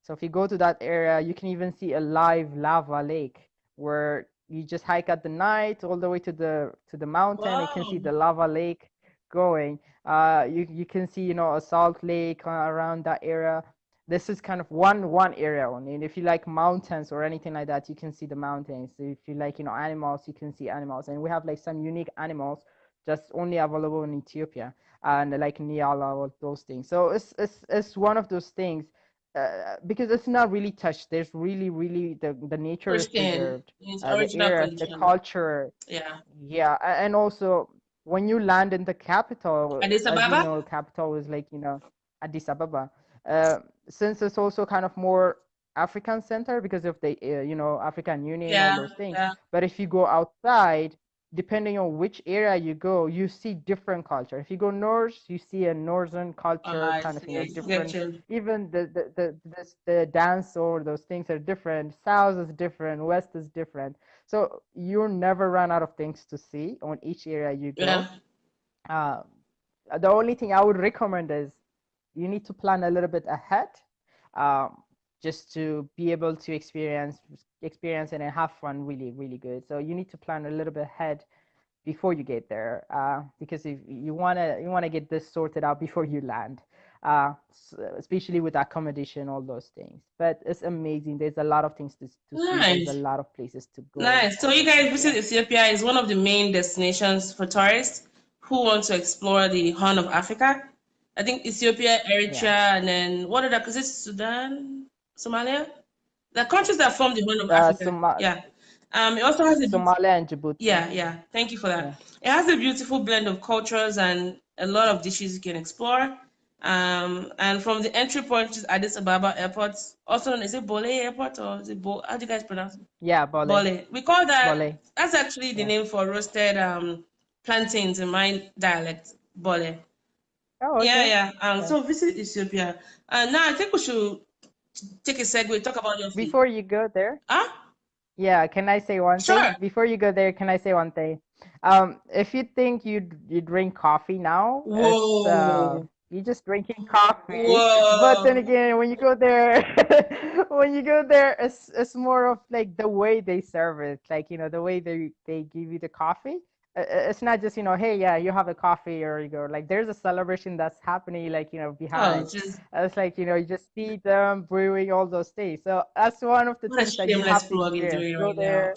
So if you go to that area, you can even see a live lava lake where you just hike at the night all the way to the mountain. You can see Wow. the lava lake going. You can see a salt lake around that area. This is kind of one area only. And if you like mountains or anything like that, you can see the mountains. If you like animals, you can see animals. And we have like some unique animals just only available in Ethiopia, and like Niala, or those things. So it's one of those things, because it's not really touched. There's really the nature is Christian preserved, in its the original air, the condition. culture. Yeah. Yeah, and also when you land in the capital, Addis as you Ababa? know, capital is like Addis Ababa. Uh, since it's also kind of more African center because of the African Union, all Yeah, those things. yeah. But if you go outside, depending on which area you go, you see different culture. If you go north, you see a northern culture, I kind of see. Get different. you. Even the dance or those things are different. South is different. West is different. So you'll never run out of things to see on each area you Yeah. go. Uh, the only thing I would recommend is you need to plan a little bit ahead, um, just to be able to experience it and have fun really good. So you need to plan a little bit ahead before you get there, because if you wanna get this sorted out before you land, especially with accommodation, all those things. But it's amazing. There's a lot of things to see. There's a Nice. lot of places to go, Nice. So all you those guys things. visit Yeah. Ethiopia is one of the main destinations for tourists who want to explore the Horn of Africa. I think Ethiopia, Yeah. Eritrea, and then what other? Because it's Sudan, Somalia, the countries that form the Horn of Africa. Yeah. It also has a Somalia and Djibouti. yeah, yeah. Thank you for that. Yeah. It has a beautiful blend of cultures and a lot of dishes you can explore. And from the entry point is Addis Ababa Airport, also known, is it Bole Airport or is it how do you guys pronounce it? Yeah, Bole. Bole. We call that, Bole. that's actually the Yeah. name for roasted plantains in my dialect, Bole. Oh, Yeah, okay. yeah. Yeah. So visit Ethiopia. Now I think we should take a segue, talk about your food. Before you go there, Ah, yeah, can I say one thing? sure. Before you go there, can I say one thing? If you think you drink coffee now, it's Whoa. you just drinking coffee. But then Whoa. again, when you go there, when you go there, it's more of like the way they serve it, like the way they give you the coffee. it's not just, hey, yeah, you have a coffee or you go, like there's a celebration that's happening, like, Oh, behind. just It's like, you just see them brewing all those things. So that's one of the what a things that you shameless have to plug into experience. it Go right now. there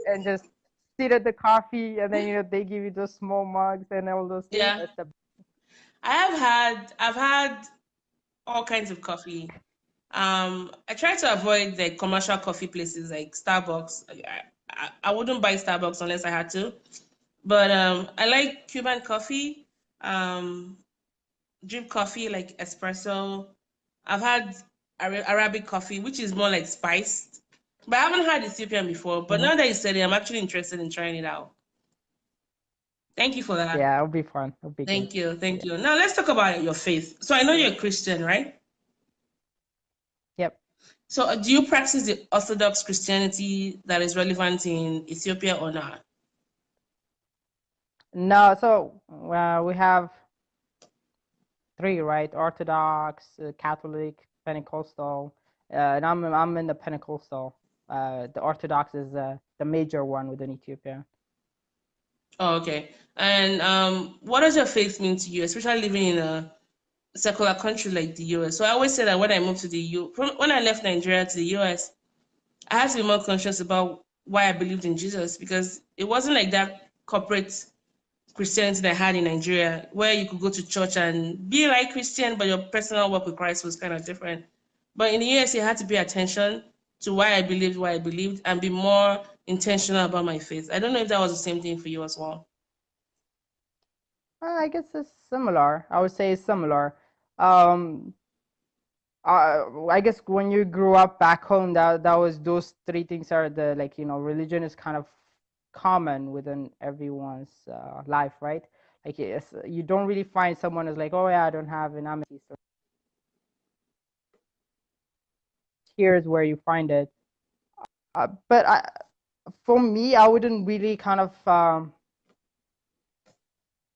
and just sit at the coffee, and then, they give you those small mugs and all those things. Yeah, That's the I've had all kinds of coffee. I try to avoid the commercial coffee places like Starbucks. I wouldn't buy Starbucks unless I had to. But I like Cuban coffee, um, drip coffee like espresso. I've had Arabic coffee, which is more like spiced. But I haven't had Ethiopian before. But Mhm. now that you said it, I'm actually interested in trying it out. Thank you for that. Yeah, it'll be fun. It'll be good. Thank you. Thank Yeah. you. Now let's talk about your faith. So I know you're a Christian, right? Yep. So do you practice the Orthodox Christianity that is relevant in Ethiopia or not? No, so we have three, right? Orthodox, Catholic, Pentecostal, and I'm in the Pentecostal. The Orthodox is the major one within Ethiopia. Oh, okay. And what does your faith mean to you, especially living in a secular country like the US? So I always say that when I moved to when I left Nigeria to the US, I had to be more conscious about why I believed in Jesus because it wasn't like that corporate Christianity that I had in Nigeria, where you could go to church and be like Christian, but your personal walk with Christ was kind of different. But in the US, you had to pay attention to why I believed, and be more intentional about my faith. I don't know if that was the same thing for you as well. I guess it's similar. I would say it's similar. Um, I guess when you grew up back home, that was those three things are the, like, religion is kind of common within everyone's life, right? Like, you don't really find someone who's like, oh yeah, I don't have an amity. So here's where you find it. But for me, I wouldn't really kind of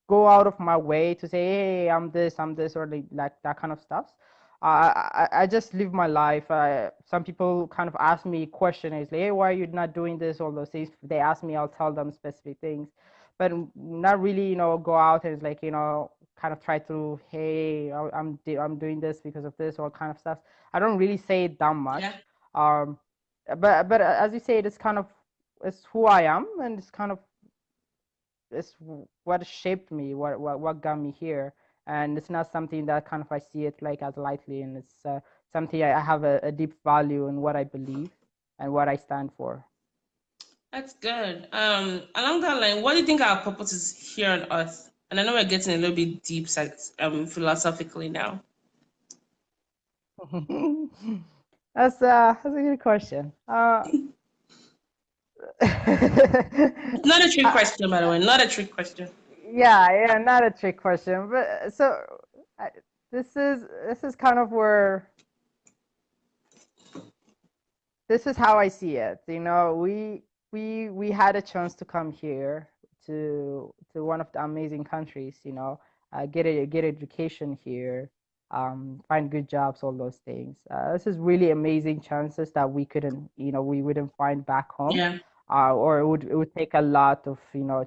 go out of my way to say, hey, I'm this, or like that kind of stuff. I just live my life. Some people kind of ask me questions, like, hey, why are you not doing this? All those things. If they ask me, I'll tell them specific things, but not really, go out and like, kind of try to, hey, I'm doing this because of this, or kind of stuff. I don't really say it that much. Yeah. Um, but as you say, it's kind of, it's who I am, and it's what shaped me, what got me here, and it's not something that kind of I see it like as lightly, and it's something I have a deep value in what I believe and what I stand for. That's good. Along that line, what do you think our purpose is here on Earth? And I know we're getting a little bit deep, philosophically now. That's a good question. It's not a trick I, question, by the way. Not a trick question. yeah, not a trick question, but I, this is kind of where, this is how I see it. We had a chance to come here to one of the amazing countries. Get education here, find good jobs, all those things. This is really amazing chances that we wouldn't find back home. Yeah. Or it would take a lot of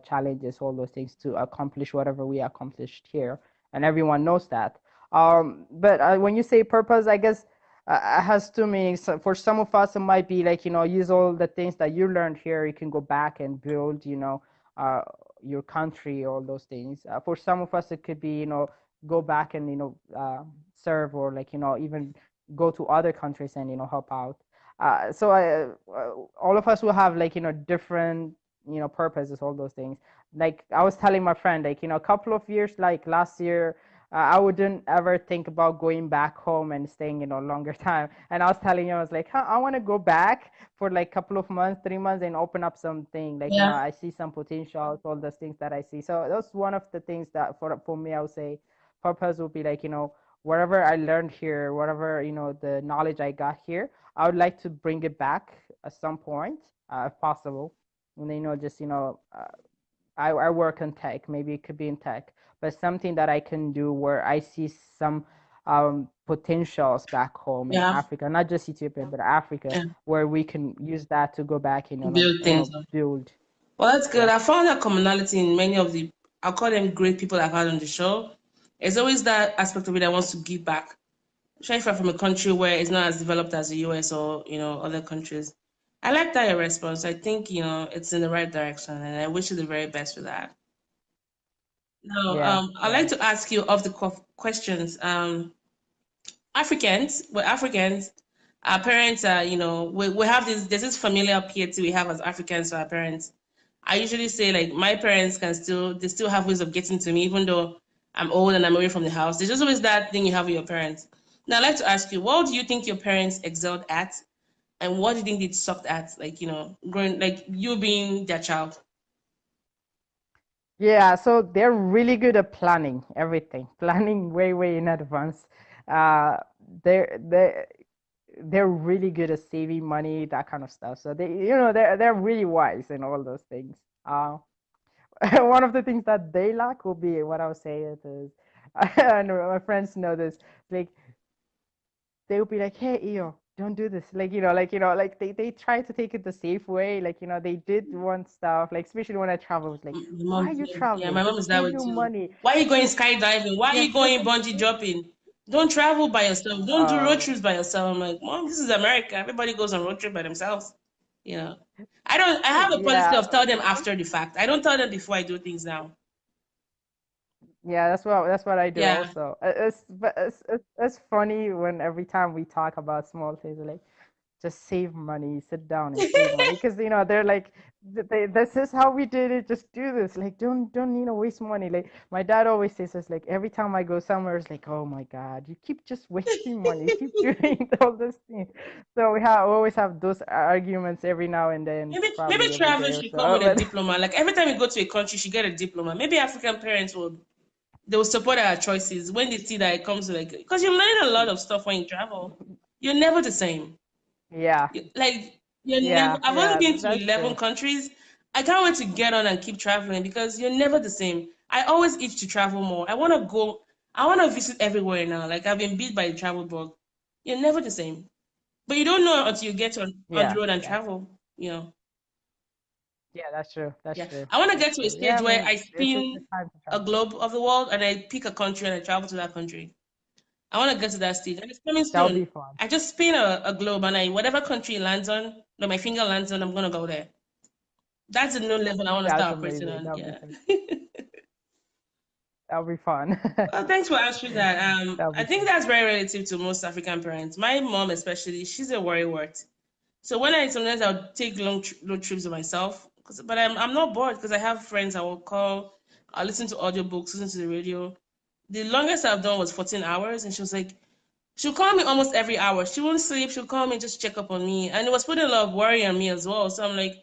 challenges, all those things, to accomplish whatever we accomplished here, and everyone knows that. But when you say purpose, I guess has two meanings. So for some of us, it might be like, use all the things that you learned here. You can go back and build, uh, your country, all those things. For some of us, it could be, go back and, serve, or like, even go to other countries and, help out. So all of us will have, like, different, purposes, all those things. Like I was telling my friend, like, a couple of years, like last year, I wouldn't ever think about going back home and staying, longer time. And I was telling you, I was like, huh, I want to go back for like a couple of months, 3 months, and open up something. Like, Yeah. I see some potential, all those things that I see. So that's one of the things that for me, I would say purpose would be like, whatever I learned here, whatever, the knowledge I got here, I would like to bring it back at some point, if possible. And, just, I work in tech. Maybe it could be in tech, but something that I can do where I see some potentials back home in Yeah. Africa, not just Ethiopia, but Africa, Yeah. where we can use that to go back and Build things up. build. Well, that's good. Yeah. I found a commonality in many of the, I'll call them great people I've had on the show. It's always that aspect of it that wants to give back. Especially if I'm from a country where it's not as developed as the US or, other countries. I like that your response. I think, it's in the right direction and I wish you the very best with that. Now, Yeah. I'd like Yeah. to ask you of the questions. We're Africans. Our parents are, we have there's this familiar piety we have as Africans to our parents. I usually say like my parents they still have ways of getting to me, even though I'm old and I'm away from the house. There's just always that thing you have with your parents. Now I'd like to ask you, what do you think your parents excelled at? And what do you think they sucked at? Like, growing like you being their child. Yeah, so they're really good at planning everything, planning way, way in advance. Uh, they're they they're really good at saving money, that kind of stuff. So they're really wise in all those things. One of the things that they lack will be what I was saying is, and my friends know this, like they'll be like, "Hey, Eo, don't do this." Like they try to take it the safe way. Like, they did one stuff, like especially when I travel, it's like, My "Why mom, are you yeah, traveling? my mom Just is that save way your too. money." Why are you going skydiving? Why are Yeah, you going bungee jumping? Don't travel by yourself. Don't do road uh, trips by yourself. I'm like, Mom, this is America. Everybody goes on road trip by themselves. You know. I don't I have a policy yeah, of tell them after the fact. I don't tell them before I do things now. yeah. That's what I do Yeah. also. It's funny when every time we talk about small things, like, just save money, sit down and save money, because they're like, this is how we did it, just do this, like, don't waste money. Like, my dad always says this, like, every time I go somewhere, it's like, oh my god, you keep just wasting money, you keep doing all this thing. So we always have those arguments every now and then, Maybe probably every day traveling or should come with so. a But diploma. Like every time you go to a country, you should get a diploma. Maybe African parents will they will support our choices when they see that it comes to like because you learn a lot of stuff when you travel. You're never the same. yeah, Like you're never yeah, I've only yeah, been to that's 11 true. countries. I can't wait to get on and keep traveling because you're never the same. I always itch to travel more. I want to visit everywhere now. Like I've been beat by the travel bug. You're never the same. But you don't know until you get on the Yeah, road and yeah, travel, you know. yeah, that's true, that's Yeah. true, I want to that's get to a true. Yeah, stage I where mean, I this is the spin time to a travel. globe of the world and I pick a country and I travel to that country. I want to get to that stage, and it's coming That'll be soon. fun. I just spin a globe, and whatever country it lands on, that my finger lands on, I'm gonna go there. That's a new level I want to Yeah, that's start operating amazing, on. that'll be Yeah. fun. That'll be fun. Well, thanks for answering that. That'll I be think fun. that's very relative to most African parents. My mom, especially, she's a worrywart. So when I sometimes I'll take road trips with myself, but I'm not bored because I have friends I will call. I'll listen to audiobooks, listen to the radio. The longest I've done was 14 hours, and she was like, she'll call me almost every hour. She won't sleep. She'll call me just check up on me, and it was putting a lot of worry on me as well. So I'm like,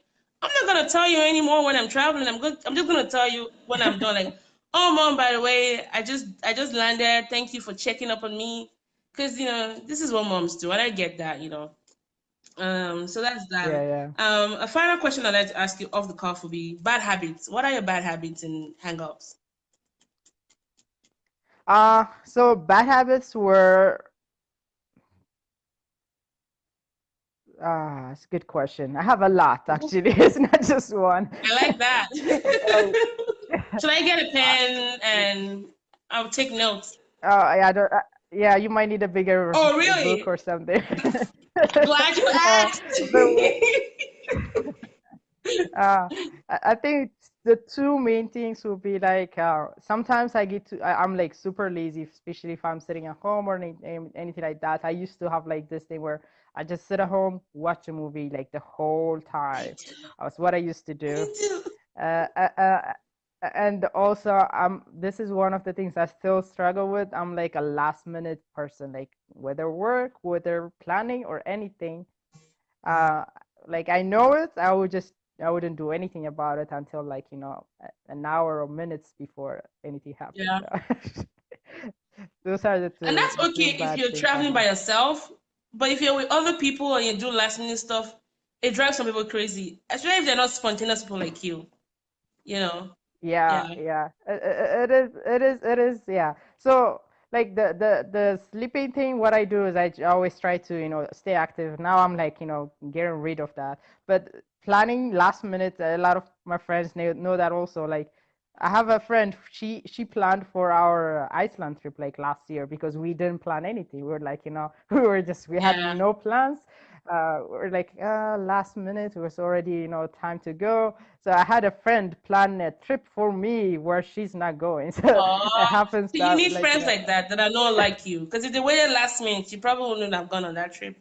I'm not gonna tell you anymore when I'm traveling. I'm just gonna tell you when I'm done. Like, oh mom, by the way, I just landed. Thank you for checking up on me, because this is what moms do, and I get that. So that's Yeah, that. yeah. A final question I'd like to ask you off the cuff would be bad habits. What are your bad habits and hang-ups? So bad habits were, it's a good question. I have a lot, actually. It's not just one. I like that. Oh, Should I get a uh, pen and I'll take notes? yeah, yeah, you might need a bigger Oh, book really? or something. Glad you uh, asked. but Uh, I think the two main things will be like, sometimes I'm like super lazy, especially if I'm sitting at home or anything like that. I used to have like this thing where I just sit at home, watch a movie like the whole time. That's what I used to Me do. too. Uh, uh, uh, and also, this is one of the things I still struggle with. I'm like a last minute person, like whether work, whether planning or anything. uh like, I know it, I wouldn't do anything about it until, like, an hour or minutes before anything happens. Yeah. So those are the And two that's the two okay if bad you're things I traveling by have. yourself. But if you're with other people and you do last minute stuff, it drives some people crazy. Especially if they're not spontaneous people like you. You know? Yeah, Yeah. yeah. It is, yeah. So, like, the sleeping thing, what I do is always try to, stay active. Now I'm like, getting rid of that. But planning last minute. A lot of my friends know that also. Like, I have a friend. She planned for our Iceland trip like last year because we didn't plan anything. We were like, we had Yeah. no plans. We're like last minute. It was already time to go. So I had a friend plan a trip for me where she's not going. So it Oh, happens so you that need like friends like that are not like you. Because if they waited last minute, you probably wouldn't have gone on that trip.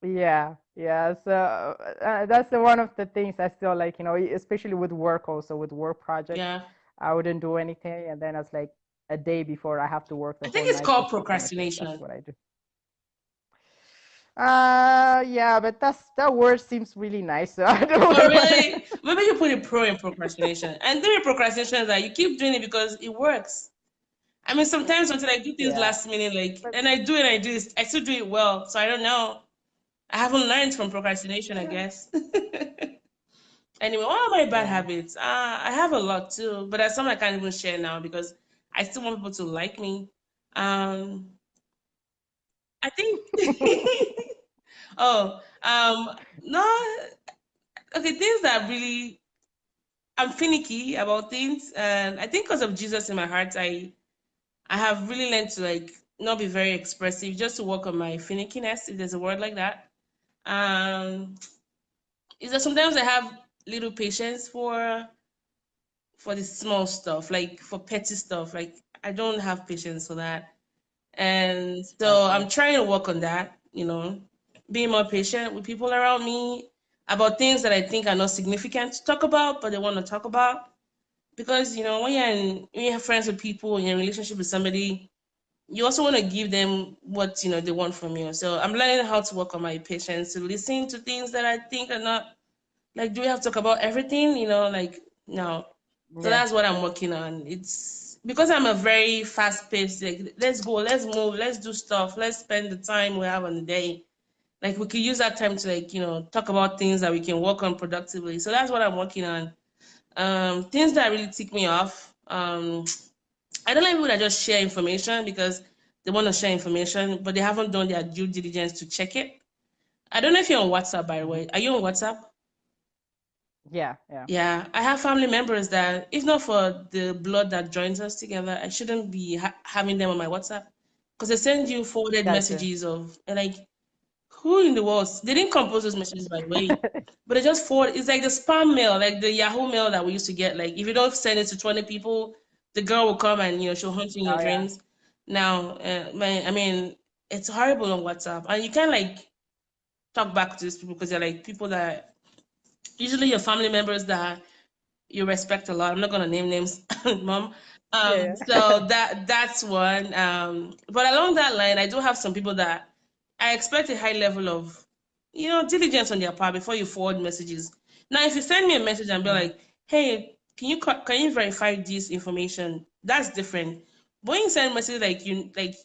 yeah, yeah. So that's one of the things I still like, especially with work, also with work projects. Yeah. I wouldn't do anything, and then it's like a day before I have to work the I whole think it's night called just to finish it. That's procrastination. what I do. Yeah, but that word seems really nice, so I don't Oh, want really? to. Maybe you put a pro in procrastination. And then procrastination is that you keep doing it because it works. I mean, sometimes until I do things Yeah, last minute, like, but and I do it, I still do it well. So I don't know. I haven't learned from procrastination, I guess. Anyway, what are my bad yeah. habits? I have a lot too, but there's some I can't even share now because I still want people to like me. Um, I think. Oh, no. Okay, things that really I'm finicky about things, and I think because of Jesus in my heart, I have really learned to like not be very expressive, just to work on my finickiness, if there's a word like that. Um, is that sometimes I have little patience for the small stuff, like for petty stuff. Like I don't have patience for that. And so Okay. I'm trying to work on that, being more patient with people around me about things that I think are not significant to talk about, but they want to talk about. Because, when you're friends with people, in a relationship with somebody, you also want to give them what, they want from you. So I'm learning how to work on my patience, to listen to things that I think are not like, do we have to talk about everything? Like, no. So Yeah, that's what I'm working on. It's because I'm a very fast paced, like, let's go, let's move, let's do stuff, let's spend the time we have on the day. Like, we could use that time to, like, talk about things that we can work on productively. So that's what I'm working on. Things that really tick me off. I don't like people that just share information because they want to share information, but they haven't done their due diligence to check it. I don't know if you're on WhatsApp, by the hmm way. Are you on WhatsApp? yeah, yeah. Yeah, I have family members that, if not for the blood that joins us together, I shouldn't be having them on my WhatsApp because they send you forwarded Gotcha. messages of, and like, who in the world? They didn't compose those messages, by the way, but they just forward. It's like the spam mail, like the Yahoo mail that we used to get. Like, if you don't send it to 20 people, the girl will come and, she'll hunt you in your Oh yeah. dreams. Now, I mean, it's horrible on WhatsApp, and you can't like talk back to these people because they're like people that usually your family members that you respect a lot. I'm not gonna name names, mom. Yeah. So that's one. But along that line, I do have some people that I expect a high level of, diligence on their part before you forward messages. Now, if you send me a message and be hmm like, "Hey, can you verify this information?" That's different. But when you send a message like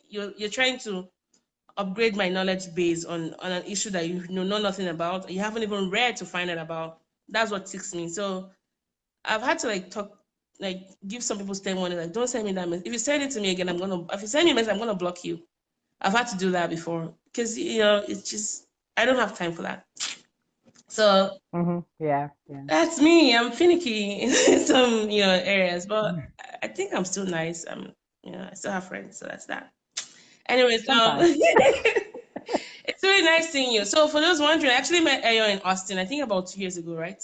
you're trying to upgrade my knowledge base on an issue that you know nothing about, you haven't even read to find out about. That's what ticks me. So I've had to like talk, like give some people stern warning, like don't send me that message. If you send it to me again, if you send me a message, I'm gonna block you. I've had to do that before because it's just I don't have time for that. So Yeah, yeah. that's me. I'm finicky in some areas, but I think I'm still nice. I still have friends, so that's that. Anyways, Sometimes. it's really nice seeing you. So for those wondering, I actually met Ayo in Austin. I think about 2 years ago, right?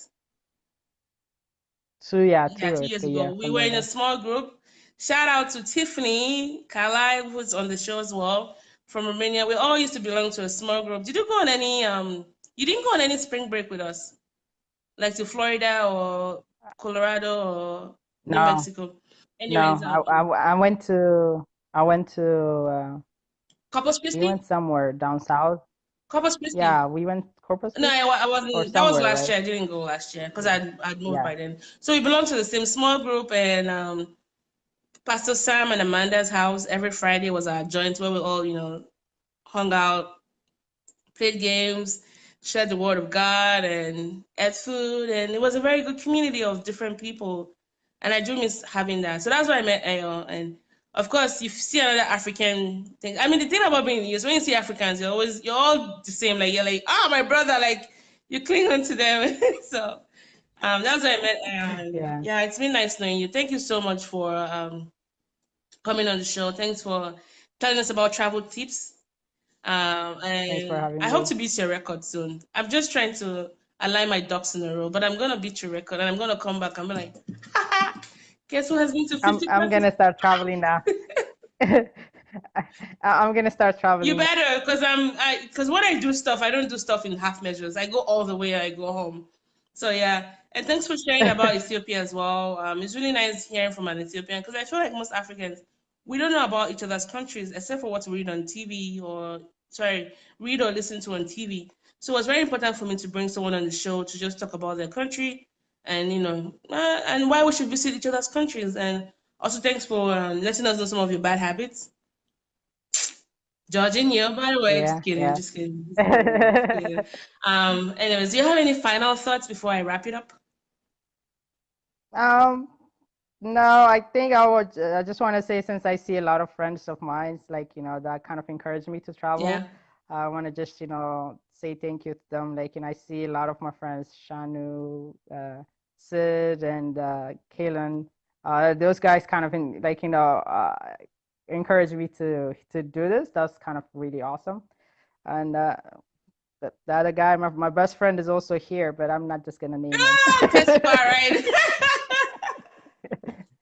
So yeah, Yeah, 2 2 years years ago, yeah, ago. We were something like in a that. small group. Shout out to Tiffany, Carlisle, who's on the show as well, from Romania. We all used to belong to a small group. Did you go on any you didn't go on any spring break with us? Like to Florida or Colorado or New No, Mexico? no. Anyways, I went to Corpus we Christi? went somewhere down south. Corpus Christi. Yeah, we went Corpus No, Christi I or wasn't. That was somewhere, last right? year. I didn't go last year because I'd moved Yeah. by then. So we belong to the same small group, and Pastor Sam and Amanda's house every Friday was our joint where we all, hung out, played games, shared the word of God, and ate food. And it was a very good community of different people. And I do miss having that. So that's why I met Ayo. And of course, you see another African thing. I mean, the thing about being in the US, when you see Africans, you're all the same. Like, you're like, oh, my brother, like, You cling on to them. So that's what I meant. Yeah. Yeah, it's been nice knowing you. Thank you so much for coming on the show. Thanks for telling us about travel tips. Thanks for And I having hope me. to beat your record soon. I'm just trying to align my ducks in a row, but I'm gonna beat your record and I'm gonna come back and be like, guess who has been to I'm 50 I'm countries? gonna start traveling now. I'm gonna start You traveling. better, because when I do stuff, I don't do stuff in half measures. I go all the way, I go home. So yeah, and thanks for sharing about Ethiopia as well. It's really nice hearing from an Ethiopian because I feel like most Africans we don't know about each other's countries except for what we read on TV or sorry, read or listen to on TV. So it's very important for me to bring someone on the show to just talk about their country and and why we should visit each other's countries. And also thanks for letting us know some of your bad habits. Jorginho, by the way, just Yeah, kidding, yeah. just kidding, just kidding, just kidding. Anyways, do you have any final thoughts before I wrap it up? Um, no, I think I just want to say, since I see a lot of friends of mine, like, that kind of encourage me to Yeah. travel. I want to just, say thank you to them. Like, I see a lot of my friends, Shanu, Sid, and Kalen. Those guys kind of encourage me to do this. That's kind of really awesome. And the other guy, my best friend, is also here, but I'm not just gonna name him. Ah, Pespa, right?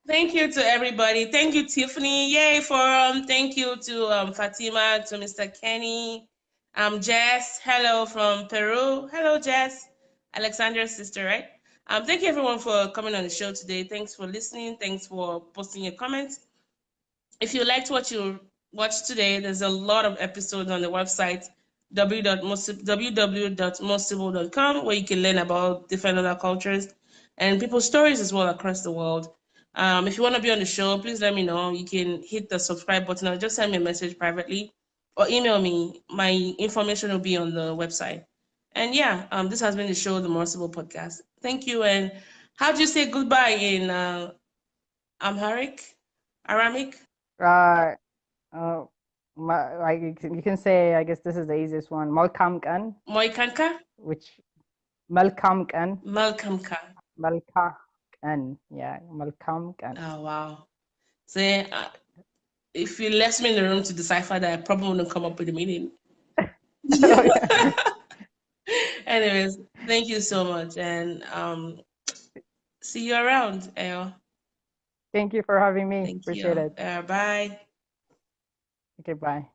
Thank you to everybody. Thank you, Tiffany. Yay for thank you to Fatima, to Mr. Kenny. Jess, hello from Peru. Hello, Jess. Alexandra's sister, right? Thank you everyone for coming on the show today. Thanks for listening. Thanks for posting your comments. If you liked what you watched today, there's a lot of episodes on the website www.moresibyl.com where you can learn about different other cultures and people's stories as well across the world. If you want to be on the show, please let me know. You can hit the subscribe button or just send me a message privately or email me. My information will be on the website. And yeah, this has been the show, the More Sibyl Podcast. Thank you. And how do you say goodbye in Amharic? Aramic? Right. Uh, you can say, I guess this is the easiest one. Malkamkan, Moikanka? which Malkamkan, Malkamka. Malkamkan, yeah, Malkamkan. Oh, wow. See, if you left me in the room to decipher that, I probably wouldn't come up with a meaning. Anyways, thank you so much. And see you around, Ayo. Thank you for having me. Thank Appreciate you. it. Bye. Okay, bye.